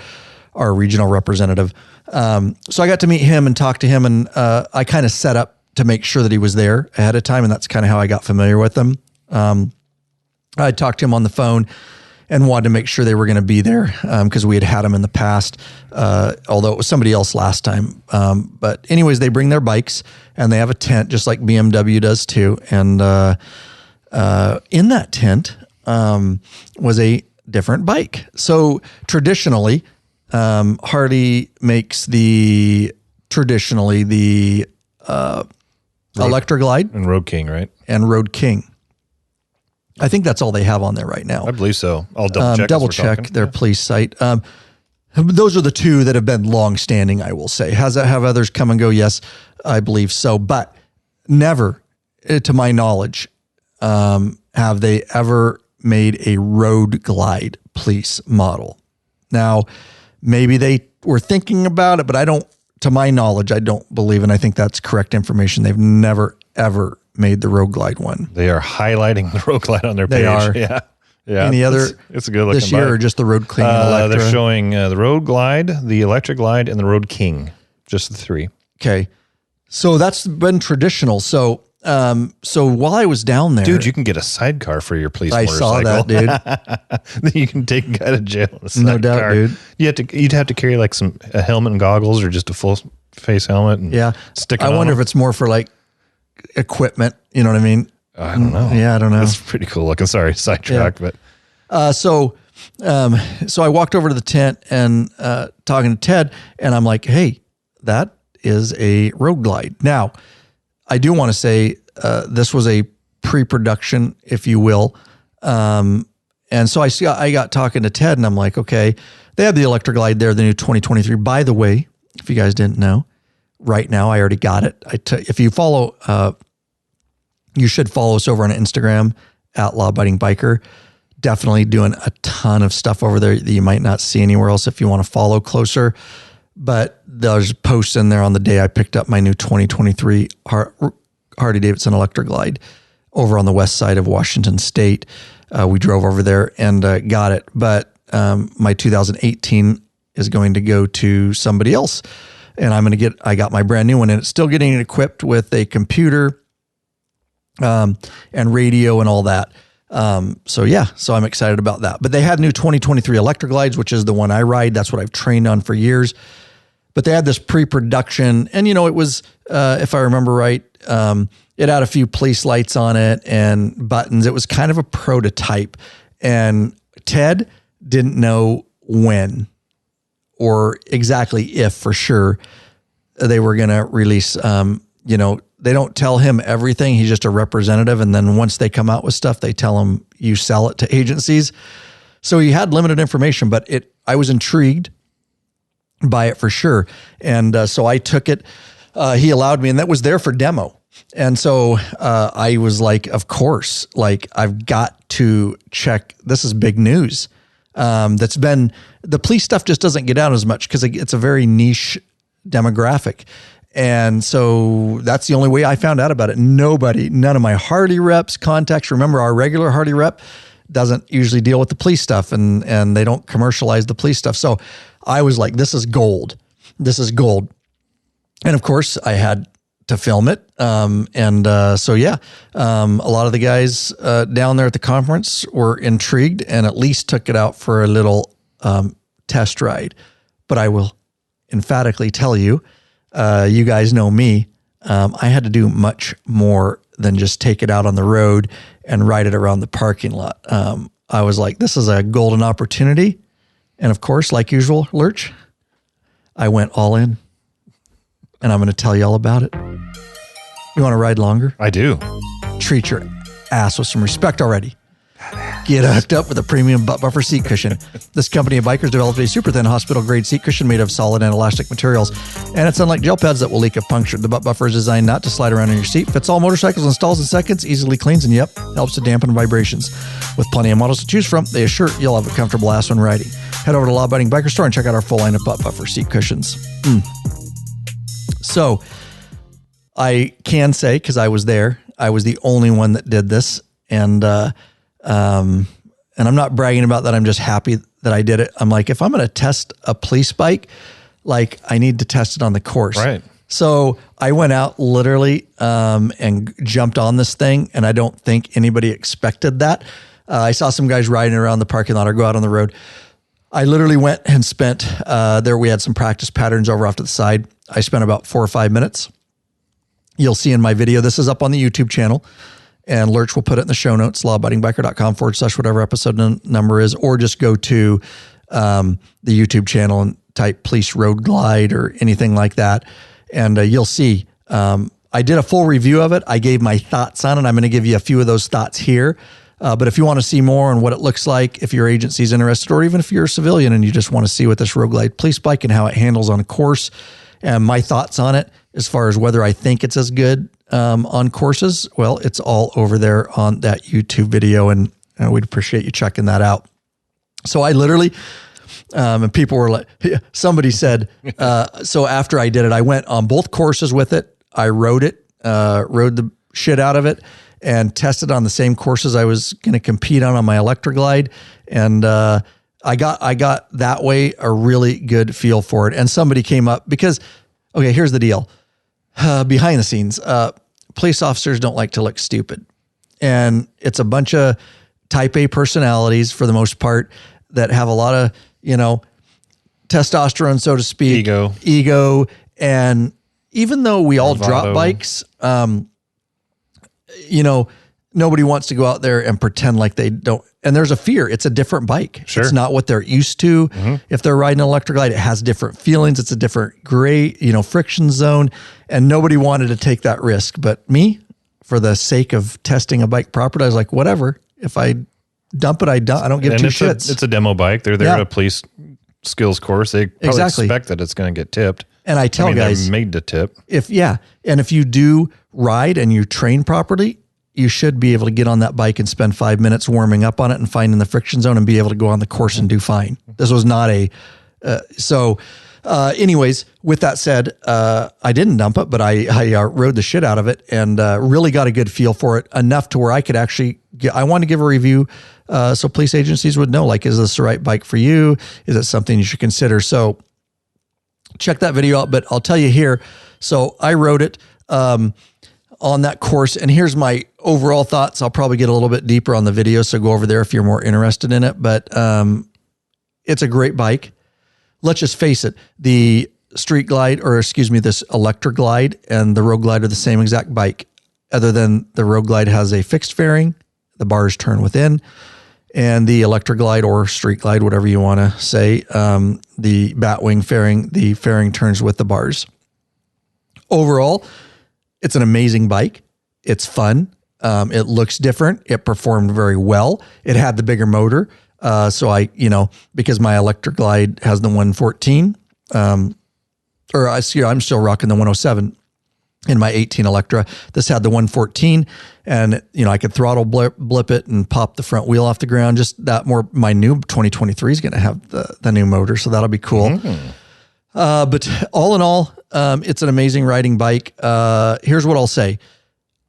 regional representative. So I got to meet him and talk to him, and I kind of set up to make sure that he was there ahead of time. And that's kind of how I got familiar with him. I talked to him on the phone and wanted to make sure they were going to be there because we had him in the past, although it was somebody else last time. But anyways, they bring their bikes and they have a tent just like BMW does too. And in that tent was a different bike. So traditionally, Harley makes the Electra Glide and Road King, right? And Road King. I think that's all they have on there right now. I believe so. I'll double check their police site. Those are the two that have been long standing, I will say. Has that have others come and go? Yes, I believe so. But never, to my knowledge, have they ever made a Road Glide police model. Now, maybe they were thinking about it, but to my knowledge, I don't believe, and I think that's correct information. They've never, ever made the Road Glide one. They are highlighting the Road Glide on their page. They are. Yeah. Yeah. Any other it's a good looking this year bike. Or just the Road King and Electra? They're showing the Road Glide, the Electra Glide, and the Road King. Just the three. Okay. So that's been traditional. So while I was down there, dude, you can get a sidecar for your police motorcycle. I saw that, dude. You can take a guy to jail in a sidecar. No doubt, dude. You'd have to carry like a helmet and goggles, or just a full face helmet. And stick it on. I wonder if it's more for like equipment. You know what I mean? I don't know. Yeah, I don't know. It's pretty cool looking. Sorry, sidetrack, but. So I walked over to the tent and talking to Ted, and I'm like, hey, that is a Road Glide. Now, I do want to say this was a pre-production, if you will. And so I got talking to Ted, and I'm like, okay, they have the Electra Glide there, the new 2023. By the way, if you guys didn't know, right now I already got it. If you follow, you should follow us over on Instagram at Law Abiding Biker. Definitely doing a ton of stuff over there that you might not see anywhere else if you want to follow closer. But there's posts in there on the day I picked up my new 2023 Harley-Davidson Electra Glide over on the west side of Washington State. We drove over there and got it. But my 2018 is going to go to somebody else. And I got my brand new one, and it's still getting equipped with a computer and radio and all that. So I'm excited about that. But they had new 2023 Electra Glides, which is the one I ride. That's what I've trained on for years. But they had this pre-production, and it was, if I remember right, it had a few police lights on it and buttons. It was kind of a prototype, and Ted didn't know when or exactly if for sure they were going to release, they don't tell him everything. He's just a representative. And then once they come out with stuff, they tell him you sell it to agencies. So he had limited information, but I was intrigued by it for sure. And so I took it. He allowed me, and that was there for demo. And so I was like, of course, like I've got to check. This is big news. The police stuff just doesn't get out as much because it's a very niche demographic. And so that's the only way I found out about it. None of my Harley reps, contacts. Remember, our regular Harley rep doesn't usually deal with the police stuff, and they don't commercialize the police stuff. So I was like, this is gold. This is gold. And of course I had to film it. A lot of the guys down there at the conference were intrigued and at least took it out for a little test ride. But I will emphatically tell you, you guys know me. I had to do much more than just take it out on the road and ride it around the parking lot. I was like, this is a golden opportunity. And of course, like usual, Lurch, I went all in, and I'm going to tell you all about it. You want to ride longer? I do. Treat your ass with some respect already. Get hooked up with a premium butt buffer seat cushion. This company of bikers developed a super thin hospital grade seat cushion made of solid and elastic materials. And it's unlike gel pads that will leak if punctured. The butt buffer is designed not to slide around in your seat. Fits all motorcycles, installs in seconds, easily cleans, and helps to dampen vibrations. With plenty of models to choose from, they assure you'll have a comfortable ass when riding. Head over to Law Abiding Biker Store and check out our full line of butt buffer seat cushions. So I can say, because I was there, I was the only one that did this. And I'm not bragging about that. I'm just happy that I did it. I'm like, if I'm going to test a police bike, like I need to test it on the course. Right. So I went out literally, and jumped on this thing. And I don't think anybody expected that. I saw some guys riding around the parking lot or go out on the road. I literally went and spent, we had some practice patterns over off to the side. I spent about 4 or 5 minutes. You'll see in my video, this is up on the YouTube channel, and Lurch will put it in the show notes, lawabidingbiker.com/whatever episode number is, or just go to the YouTube channel and type Police Road Glide or anything like that. And you'll see, I did a full review of it. I gave my thoughts on it. I'm going to give you a few of those thoughts here. But if you want to see more on what it looks like, if your agency's interested, or even if you're a civilian and you just want to see what this Road Glide police bike and how it handles on a course, and my thoughts on it, as far as whether I think it's as good on courses, well, it's all over there on that YouTube video, and we'd appreciate you checking that out. So I literally, and people were like, somebody said, so after I did it, I went on both courses with it. I rode the shit out of it, and tested on the same courses I was going to compete on my Electra Glide. And I got that way a really good feel for it. And somebody came up because, okay, here's the deal. Behind the scenes, police officers don't like to look stupid. And it's a bunch of type A personalities for the most part that have a lot of, testosterone, so to speak. Ego. And even though we all drop bikes, nobody wants to go out there and pretend like they don't. And there's a fear. It's a different bike. Sure. It's not what they're used to. Mm-hmm. If they're riding an Electra Glide, it has different feelings. It's a different gray, friction zone. And nobody wanted to take that risk. But me, for the sake of testing a bike properly, I was like, whatever. If I dump it, I don't give two shits. It's a demo bike. They're there at a police skills course. They probably expect that it's going to get tipped. And I tell guys, they're made to tip. And if you do ride and you train properly, you should be able to get on that bike and spend 5 minutes warming up on it and finding the friction zone and be able to go on the course and do fine. This was not anyways, with that said, I didn't dump it, but I rode the shit out of it and really got a good feel for it, enough to where I could actually I wanted to give a review so police agencies would know, like, is this the right bike for you? Is it something you should consider? So check that video out, but I'll tell you here. So I rode it on that course, and here's my overall thoughts, I'll probably get a little bit deeper on the video, so go over there if you're more interested in it. But it's a great bike. Let's just face it, the this Electra Glide and the Road Glide are the same exact bike, other than the Road Glide has a fixed fairing, the bars turn within, and the Electra Glide or Street Glide, whatever you want to say, the Batwing fairing, the fairing turns with the bars. Overall, it's an amazing bike. It's fun. It looks different. It performed very well. It had the bigger motor. So because my Electra Glide has the 114, I'm still rocking the 107 in my 18 Electra. This had the 114, and I could throttle blip it and pop the front wheel off the ground. Just that more. My new 2023 is going to have the new motor, so that'll be cool. Mm-hmm. But all in all, it's an amazing riding bike. Here's what I'll say.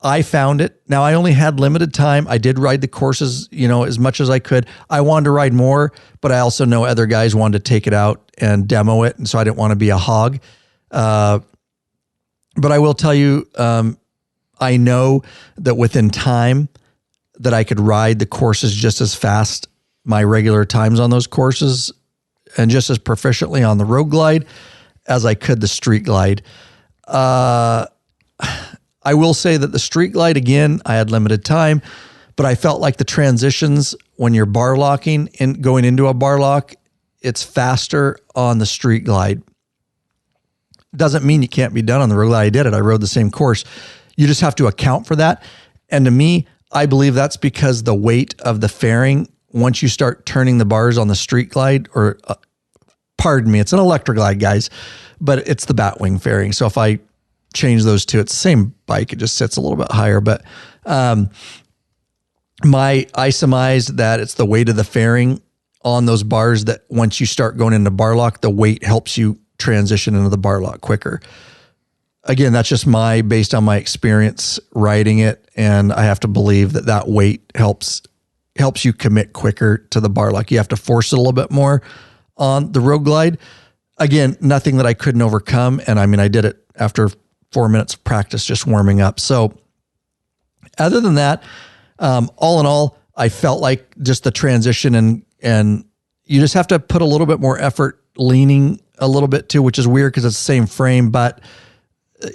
I found it. Now, I only had limited time. I did ride the courses, as much as I could. I wanted to ride more, but I also know other guys wanted to take it out and demo it, and so I didn't want to be a hog. But I will tell you, I know that within time that I could ride the courses just as fast, my regular times on those courses, and just as proficiently on the Road Glide as I could the Street Glide. I will say that the Street Glide, again, I had limited time, but I felt like the transitions when you're bar locking and going into a bar lock, it's faster on the Street Glide. Doesn't mean you can't be done on the Road Glide. I did it. I rode the same course. You just have to account for that. And to me, I believe that's because the weight of the fairing, once you start turning the bars on the Street Glide, pardon me, it's an Electra Glide, guys, but it's the Batwing fairing. So if I change those two, it's the same bike. It just sits a little bit higher. But I surmised that it's the weight of the fairing on those bars that once you start going into bar lock, the weight helps you transition into the bar lock quicker. Again, that's just based on my experience riding it. And I have to believe that weight helps you commit quicker to the bar lock. You have to force it a little bit more on the Road Glide. Again, nothing that I couldn't overcome. And I did it after 4 minutes of practice, just warming up. So other than that, all in all, I felt like just the transition and you just have to put a little bit more effort leaning a little bit too, which is weird because it's the same frame, but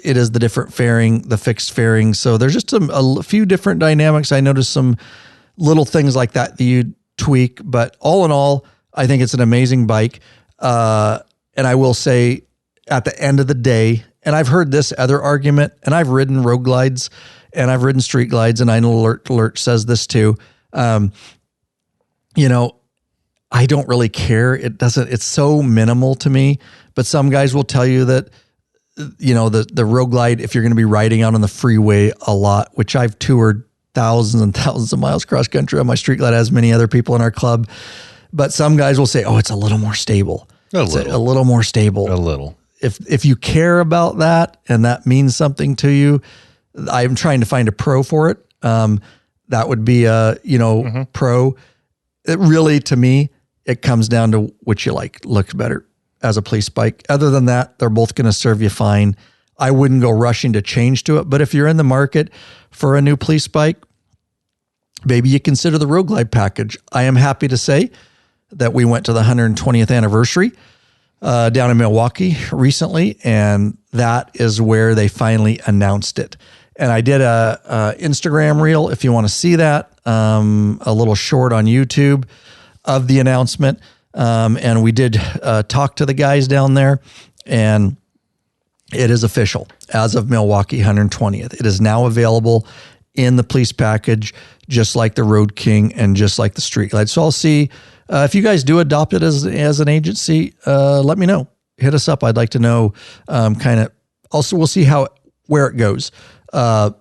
it is the different fairing, the fixed fairing. So there's just a few different dynamics. I noticed some little things like that you tweak, but all in all, I think it's an amazing bike. And I will say at the end of the day, and I've heard this other argument, and I've ridden Road Glides and I've ridden Street Glides, and I know Alert says this too. I don't really care. It's so minimal to me, but some guys will tell you that, the Road Glide, if you're going to be riding out on the freeway a lot, which I've toured thousands and thousands of miles cross country on my Street Glide, as many other people in our club, but some guys will say, oh, it's a little more stable. A little more stable. A little. If you care about that and that means something to you, I'm trying to find a pro for it. That would be a, pro. It really, to me, it comes down to what you like. Looks better as a police bike. Other than that, they're both going to serve you fine. I wouldn't go rushing to change to it, but if you're in the market for a new police bike, maybe you consider the Road Glide package. I am happy to say that we went to the 120th anniversary down in Milwaukee recently, and that is where they finally announced it. And I did a Instagram reel, if you want to see that, a little short on YouTube of the announcement. And we did talk to the guys down there, and it is official as of Milwaukee 120th. It is now available in the police package, just like the Road King and just like the Street Glide. So I'll see if you guys do adopt it as an agency. Let me know. Hit us up. I'd like to know. Also, we'll see where it goes. So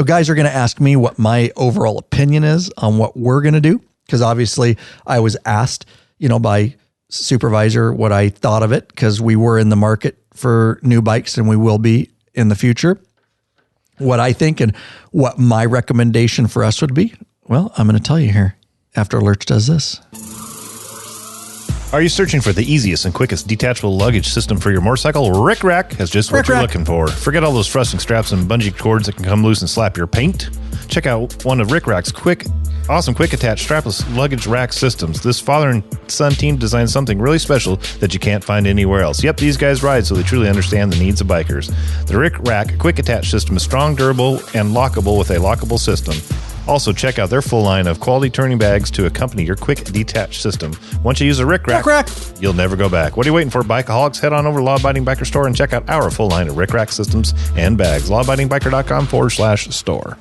guys are going to ask me what my overall opinion is on what we're going to do, because obviously I was asked, by supervisor what I thought of it, because we were in the market for new bikes and we will be in the future. What I think and what my recommendation for us would be. Well, I'm going to tell you here after Lurch does this. Are you searching for the easiest and quickest detachable luggage system for your motorcycle? Rick Rack has just what you're looking for. Forget all those thrusting straps and bungee cords that can come loose and slap your paint. Check out one of Rick Rack's awesome quick attach strapless luggage rack systems. This father and son team designed something really special that you can't find anywhere else. Yep, these guys ride, so they truly understand the needs of bikers. The Rick Rack quick attach system is strong, durable, and lockable with a lockable system. Also, check out their full line of quality turning bags to accompany your quick detach system. Once you use a Rick Rack, you'll never go back. What are you waiting for, Bikeaholics? Head on over to Law Abiding Biker Store and check out our full line of Rick Rack systems and bags. lawabidingbiker.com/store.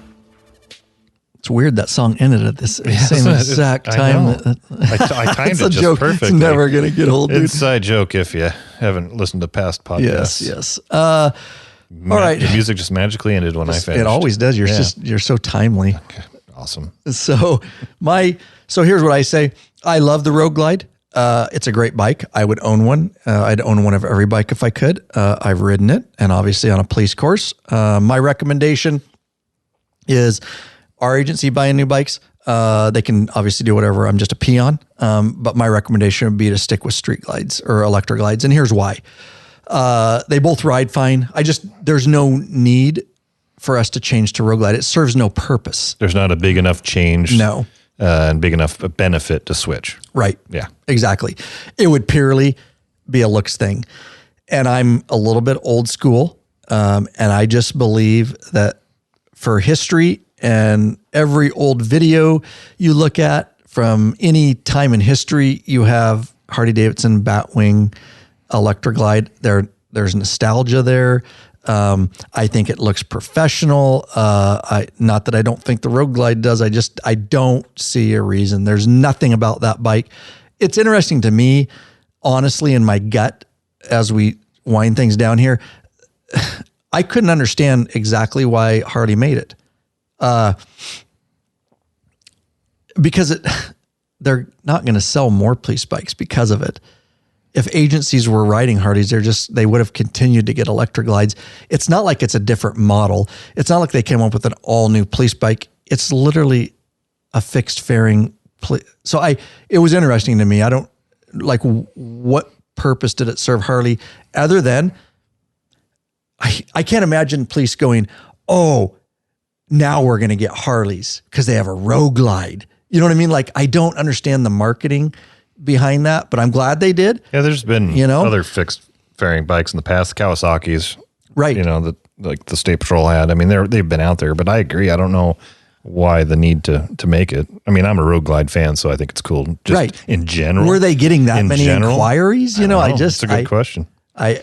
It's weird that song ended at this same exact time. I timed it just joke. perfectly. It's never going to get old, dude. Inside joke if you haven't listened to past podcasts. Yes. All right. The music just magically ended when I finished. It always does. You're so timely. Okay. Awesome. So here's what I say. I love the Road Glide. It's a great bike. I would own one. I'd own one of every bike if I could. I've ridden it, and obviously on a police course. My recommendation is our agency buying new bikes. They can obviously do whatever. I'm just a peon. But my recommendation would be to stick with street glides or Electra Glides. And here's why. They both ride fine. There's no need for us to change to Road Glide. It serves no purpose. There's not a big enough change. No. And big enough benefit to switch. Right. Yeah. Exactly. It would purely be a looks thing. And I'm a little bit old school. And I just believe that for history and every old video you look at from any time in history, you have Harley-Davidson, Batwing, Electra Glide. There's nostalgia there. I think it looks professional. Not that I don't think the Road Glide does. I don't see a reason. There's nothing about that bike. It's interesting to me, honestly, in my gut, as we wind things down here, I couldn't understand exactly why Harley made it. Because they're not going to sell more police bikes because of it. If agencies were riding Harleys, they would have continued to get Electra Glides. It's not like it's a different model. It's not like they came up with an all new police bike. It's literally a fixed fairing. So it was interesting to me. I don't like what purpose did it serve Harley other than I can't imagine police going, oh, now we're going to get Harleys because they have a Road Glide. You know what I mean? Like, I don't understand the marketing behind that, but I'm glad they did. Yeah, there's been other fixed fairing bikes in the past. Kawasaki's, right? Like the State Patrol had. I mean, they've been out there, but I agree. I don't know why the need to make it. I mean, I'm a Road Glide fan, so I think it's cool. Just in general, were they getting that many inquiries? It's a good question. I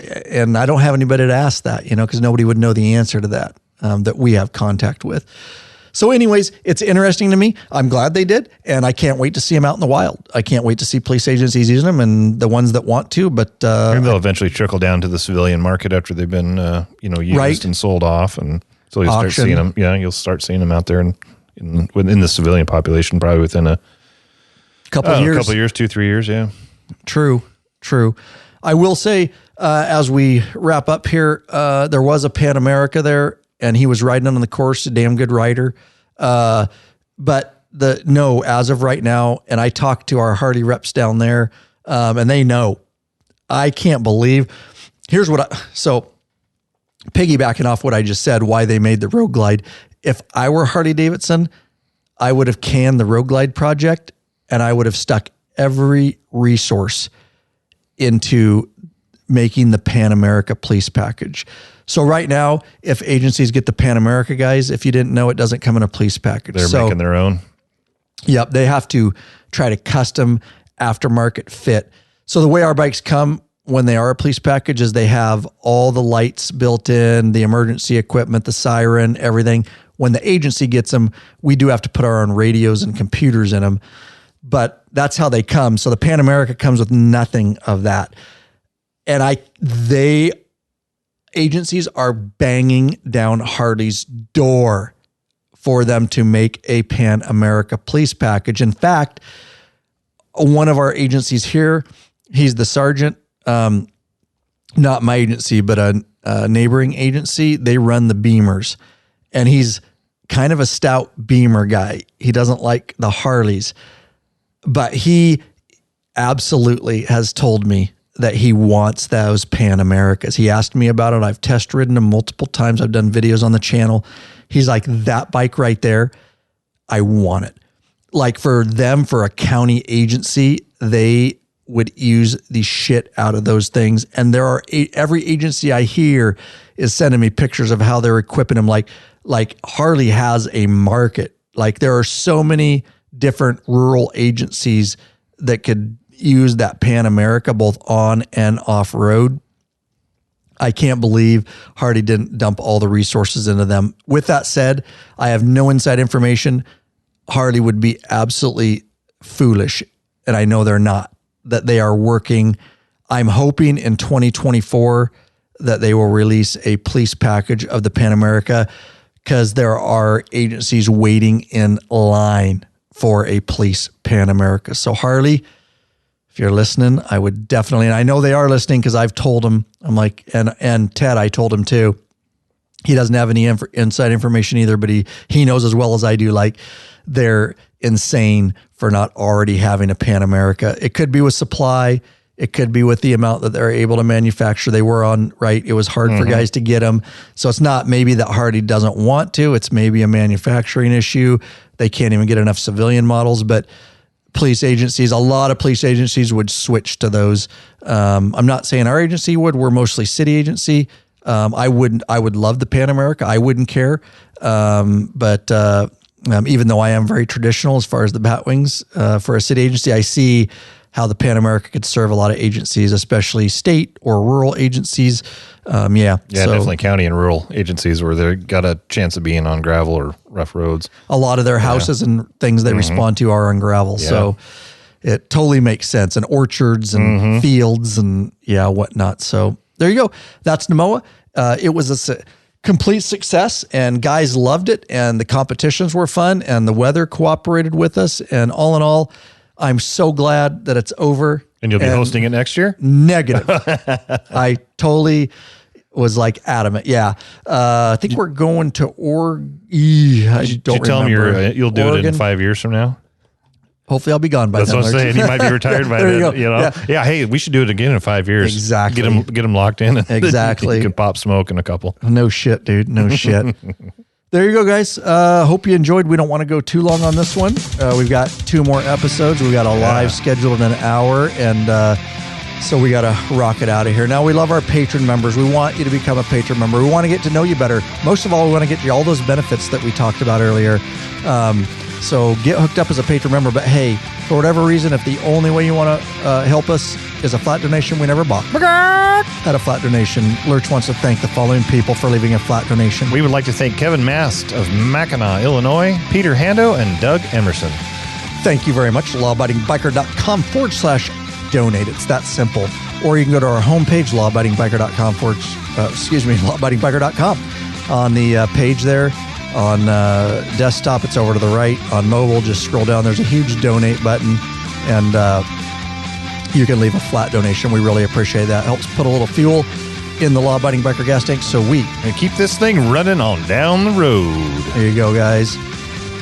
don't have anybody to ask that, because nobody would know the answer to that that we have contact with. So anyways, it's interesting to me. I'm glad they did, and I can't wait to see them out in the wild. I can't wait to see police agencies using them and the ones that want to, but maybe they'll eventually trickle down to the civilian market after they've been, used and sold off. And so you'll start seeing them. Yeah, you'll start seeing them out there within the civilian population, probably within a couple of years, 2-3 years. Yeah. True. I will say, as we wrap up here, there was a Pan America there, and he was riding on the course, a damn good rider. But as of right now, and I talked to our Harley reps down there, and they know. I can't believe. So piggybacking off what I just said, why they made the Road Glide. If I were Harley-Davidson, I would have canned the Road Glide project, and I would have stuck every resource into making the Pan America police package. So right now, if agencies get the Pan America guys, if you didn't know, it doesn't come in a police package. They're making their own. Yep. They have to try to custom aftermarket fit. So the way our bikes come when they are a police package is they have all the lights built in, the emergency equipment, the siren, everything. When the agency gets them, we do have to put our own radios and computers in them, but that's how they come. So the Pan America comes with nothing of that. And agencies are banging down Harley's door for them to make a Pan America police package. In fact, one of our agencies here, he's the sergeant, not my agency, but a neighboring agency. They run the Beamers, and he's kind of a stout Beamer guy. He doesn't like the Harleys, but he absolutely has told me that he wants those Pan Americas. He asked me about it. I've test ridden them multiple times. I've done videos on the channel. He's like, that bike right there, I want it. Like for them, for a county agency, they would use the shit out of those things. And there are every agency I hear is sending me pictures of how they're equipping them. Like Harley has a market. Like there are so many different rural agencies that could use that Pan America both on and off road. I can't believe Harley didn't dump all the resources into them. With that said, I have no inside information. Harley would be absolutely foolish, and I know they're not, that they are working. I'm hoping in 2024 that they will release a police package of the Pan America, because there are agencies waiting in line for a police Pan America. So Harley, if you're listening, I would definitely, and I know they are listening because I've told them, I'm like, and Ted, I told him too. He doesn't have any inside information either, but he knows as well as I do, like they're insane for not already having a Pan America. It could be with supply. It could be with the amount that they're able to manufacture. They were on, right? It was hard for guys to get them. So it's not maybe that Harley doesn't want to. It's maybe a manufacturing issue. They can't even get enough civilian models, but police agencies, a lot of police agencies would switch to those. I'm not saying our agency would. We're mostly city agency. I would love the Pan America. I wouldn't care. But even though I am very traditional as far as the Batwings, for a city agency, I see how the Pan America could serve a lot of agencies, especially state or rural agencies. Yeah, definitely county and rural agencies where they got a chance of being on gravel or rough roads. A lot of their houses and things they respond to are on gravel. Yeah. So it totally makes sense. And orchards and fields and whatnot. So there you go. That's NAMOA. It was a complete success, and guys loved it, and the competitions were fun, and the weather cooperated with us. And all in all, I'm so glad that it's over. And you'll be hosting it next year? Negative. I totally was like adamant. Yeah. I think we're going to Oregon. Did you tell him you'll do it in 5 years from now? Hopefully I'll be gone by then. That's what I'm saying. He might be retired by then. You know? Yeah. Hey, we should do it again in 5 years. Exactly. Get him locked in. Exactly. You can pop smoke in a couple. No shit, dude. No shit. There you go, guys. Hope you enjoyed. We don't want to go too long on this one. We've got 2 more episodes. We got a live scheduled in an hour, and so we got to rock it out of here. Now, we love our patron members. We want you to become a patron member. We want to get to know you better. Most of all, we want to get you all those benefits that we talked about earlier. So get hooked up as a patron member. But hey, for whatever reason, if the only way you want to help us is a flat donation, we never balk at a flat donation. Lurch wants to thank the following people for leaving a flat donation. We would like to thank Kevin Mast of Mackinac, Illinois, Peter Hando, and Doug Emerson. Thank you very much. lawabidingbiker.com/donate. It's that simple. Or you can go to our homepage, lawabidingbiker.com lawabidingbiker.com. On the page there, on desktop, it's over to the right. On mobile, just scroll down. There's a huge donate button, and you can leave a flat donation. We really appreciate that. Helps put a little fuel in the Law Abiding Biker gas tank so we can keep this thing running on down the road. There you go, guys.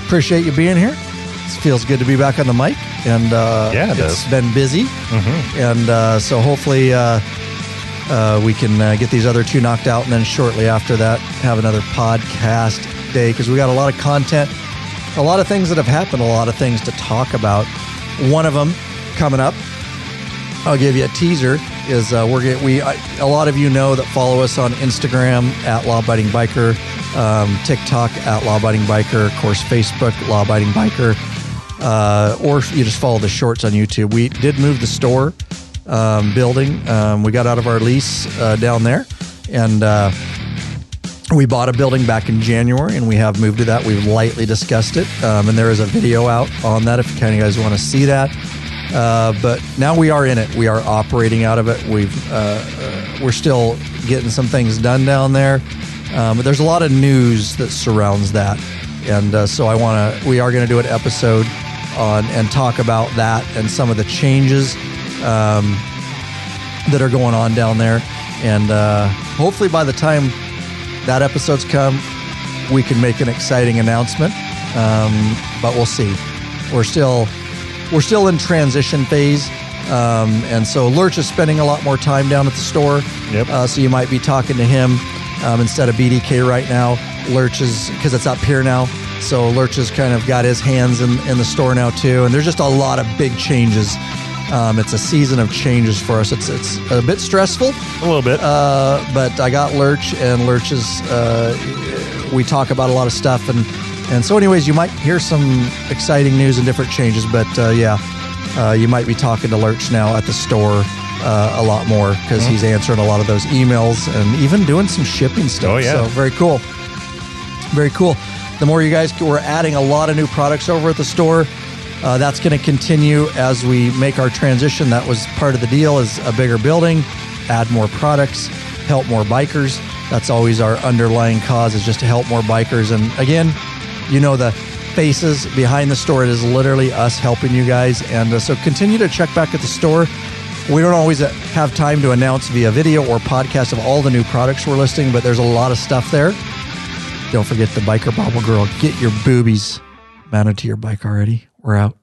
Appreciate you being here. It feels good to be back on the mic, and it's been busy, and so hopefully we can get these other 2 knocked out, and then shortly after that have another podcast day, because we got a lot of content, a lot of things that have happened, a lot of things to talk about. One of them coming up, I'll give you a teaser, is a lot of you know that follow us on Instagram at Law Abiding Biker, TikTok at Law Abiding Biker, of course Facebook Law Abiding Biker, or you just follow the shorts on YouTube. We did move the store building. We got out of our lease down there, and we bought a building back in January, and we have moved to that. We've lightly discussed it, and there is a video out on that if you kind of guys want to see that. But now we are in it. We are operating out of it. We're still getting some things done down there, but there's a lot of news that surrounds that, and so we are going to do an episode on and talk about that and some of the changes that are going on down there, and hopefully by the time that episode's come, we can make an exciting announcement, but we'll see. We're still in transition phase. And so Lurch is spending a lot more time down at the store. Yep. So you might be talking to him instead of BDK right now. Lurch is, because it's up here now. So Lurch has kind of got his hands in the store now too. And there's just a lot of big changes. It's a season of changes for us. It's a bit stressful. A little bit. But I got Lurch, and Lurch is, we talk about a lot of stuff. And so anyways, you might hear some exciting news and different changes. But you might be talking to Lurch now at the store a lot more, because he's answering a lot of those emails and even doing some shipping stuff. Oh, yeah. So very cool. Very cool. The more you guys, we're adding a lot of new products over at the store. That's going to continue as we make our transition. That was part of the deal, is a bigger building, add more products, help more bikers. That's always our underlying cause, is just to help more bikers. And again, you know, the faces behind the store, it is literally us helping you guys. And so continue to check back at the store. We don't always have time to announce via video or podcast of all the new products we're listing, but there's a lot of stuff there. Don't forget the Biker Bobble Girl. Get your boobies mounted to your bike already. We're out.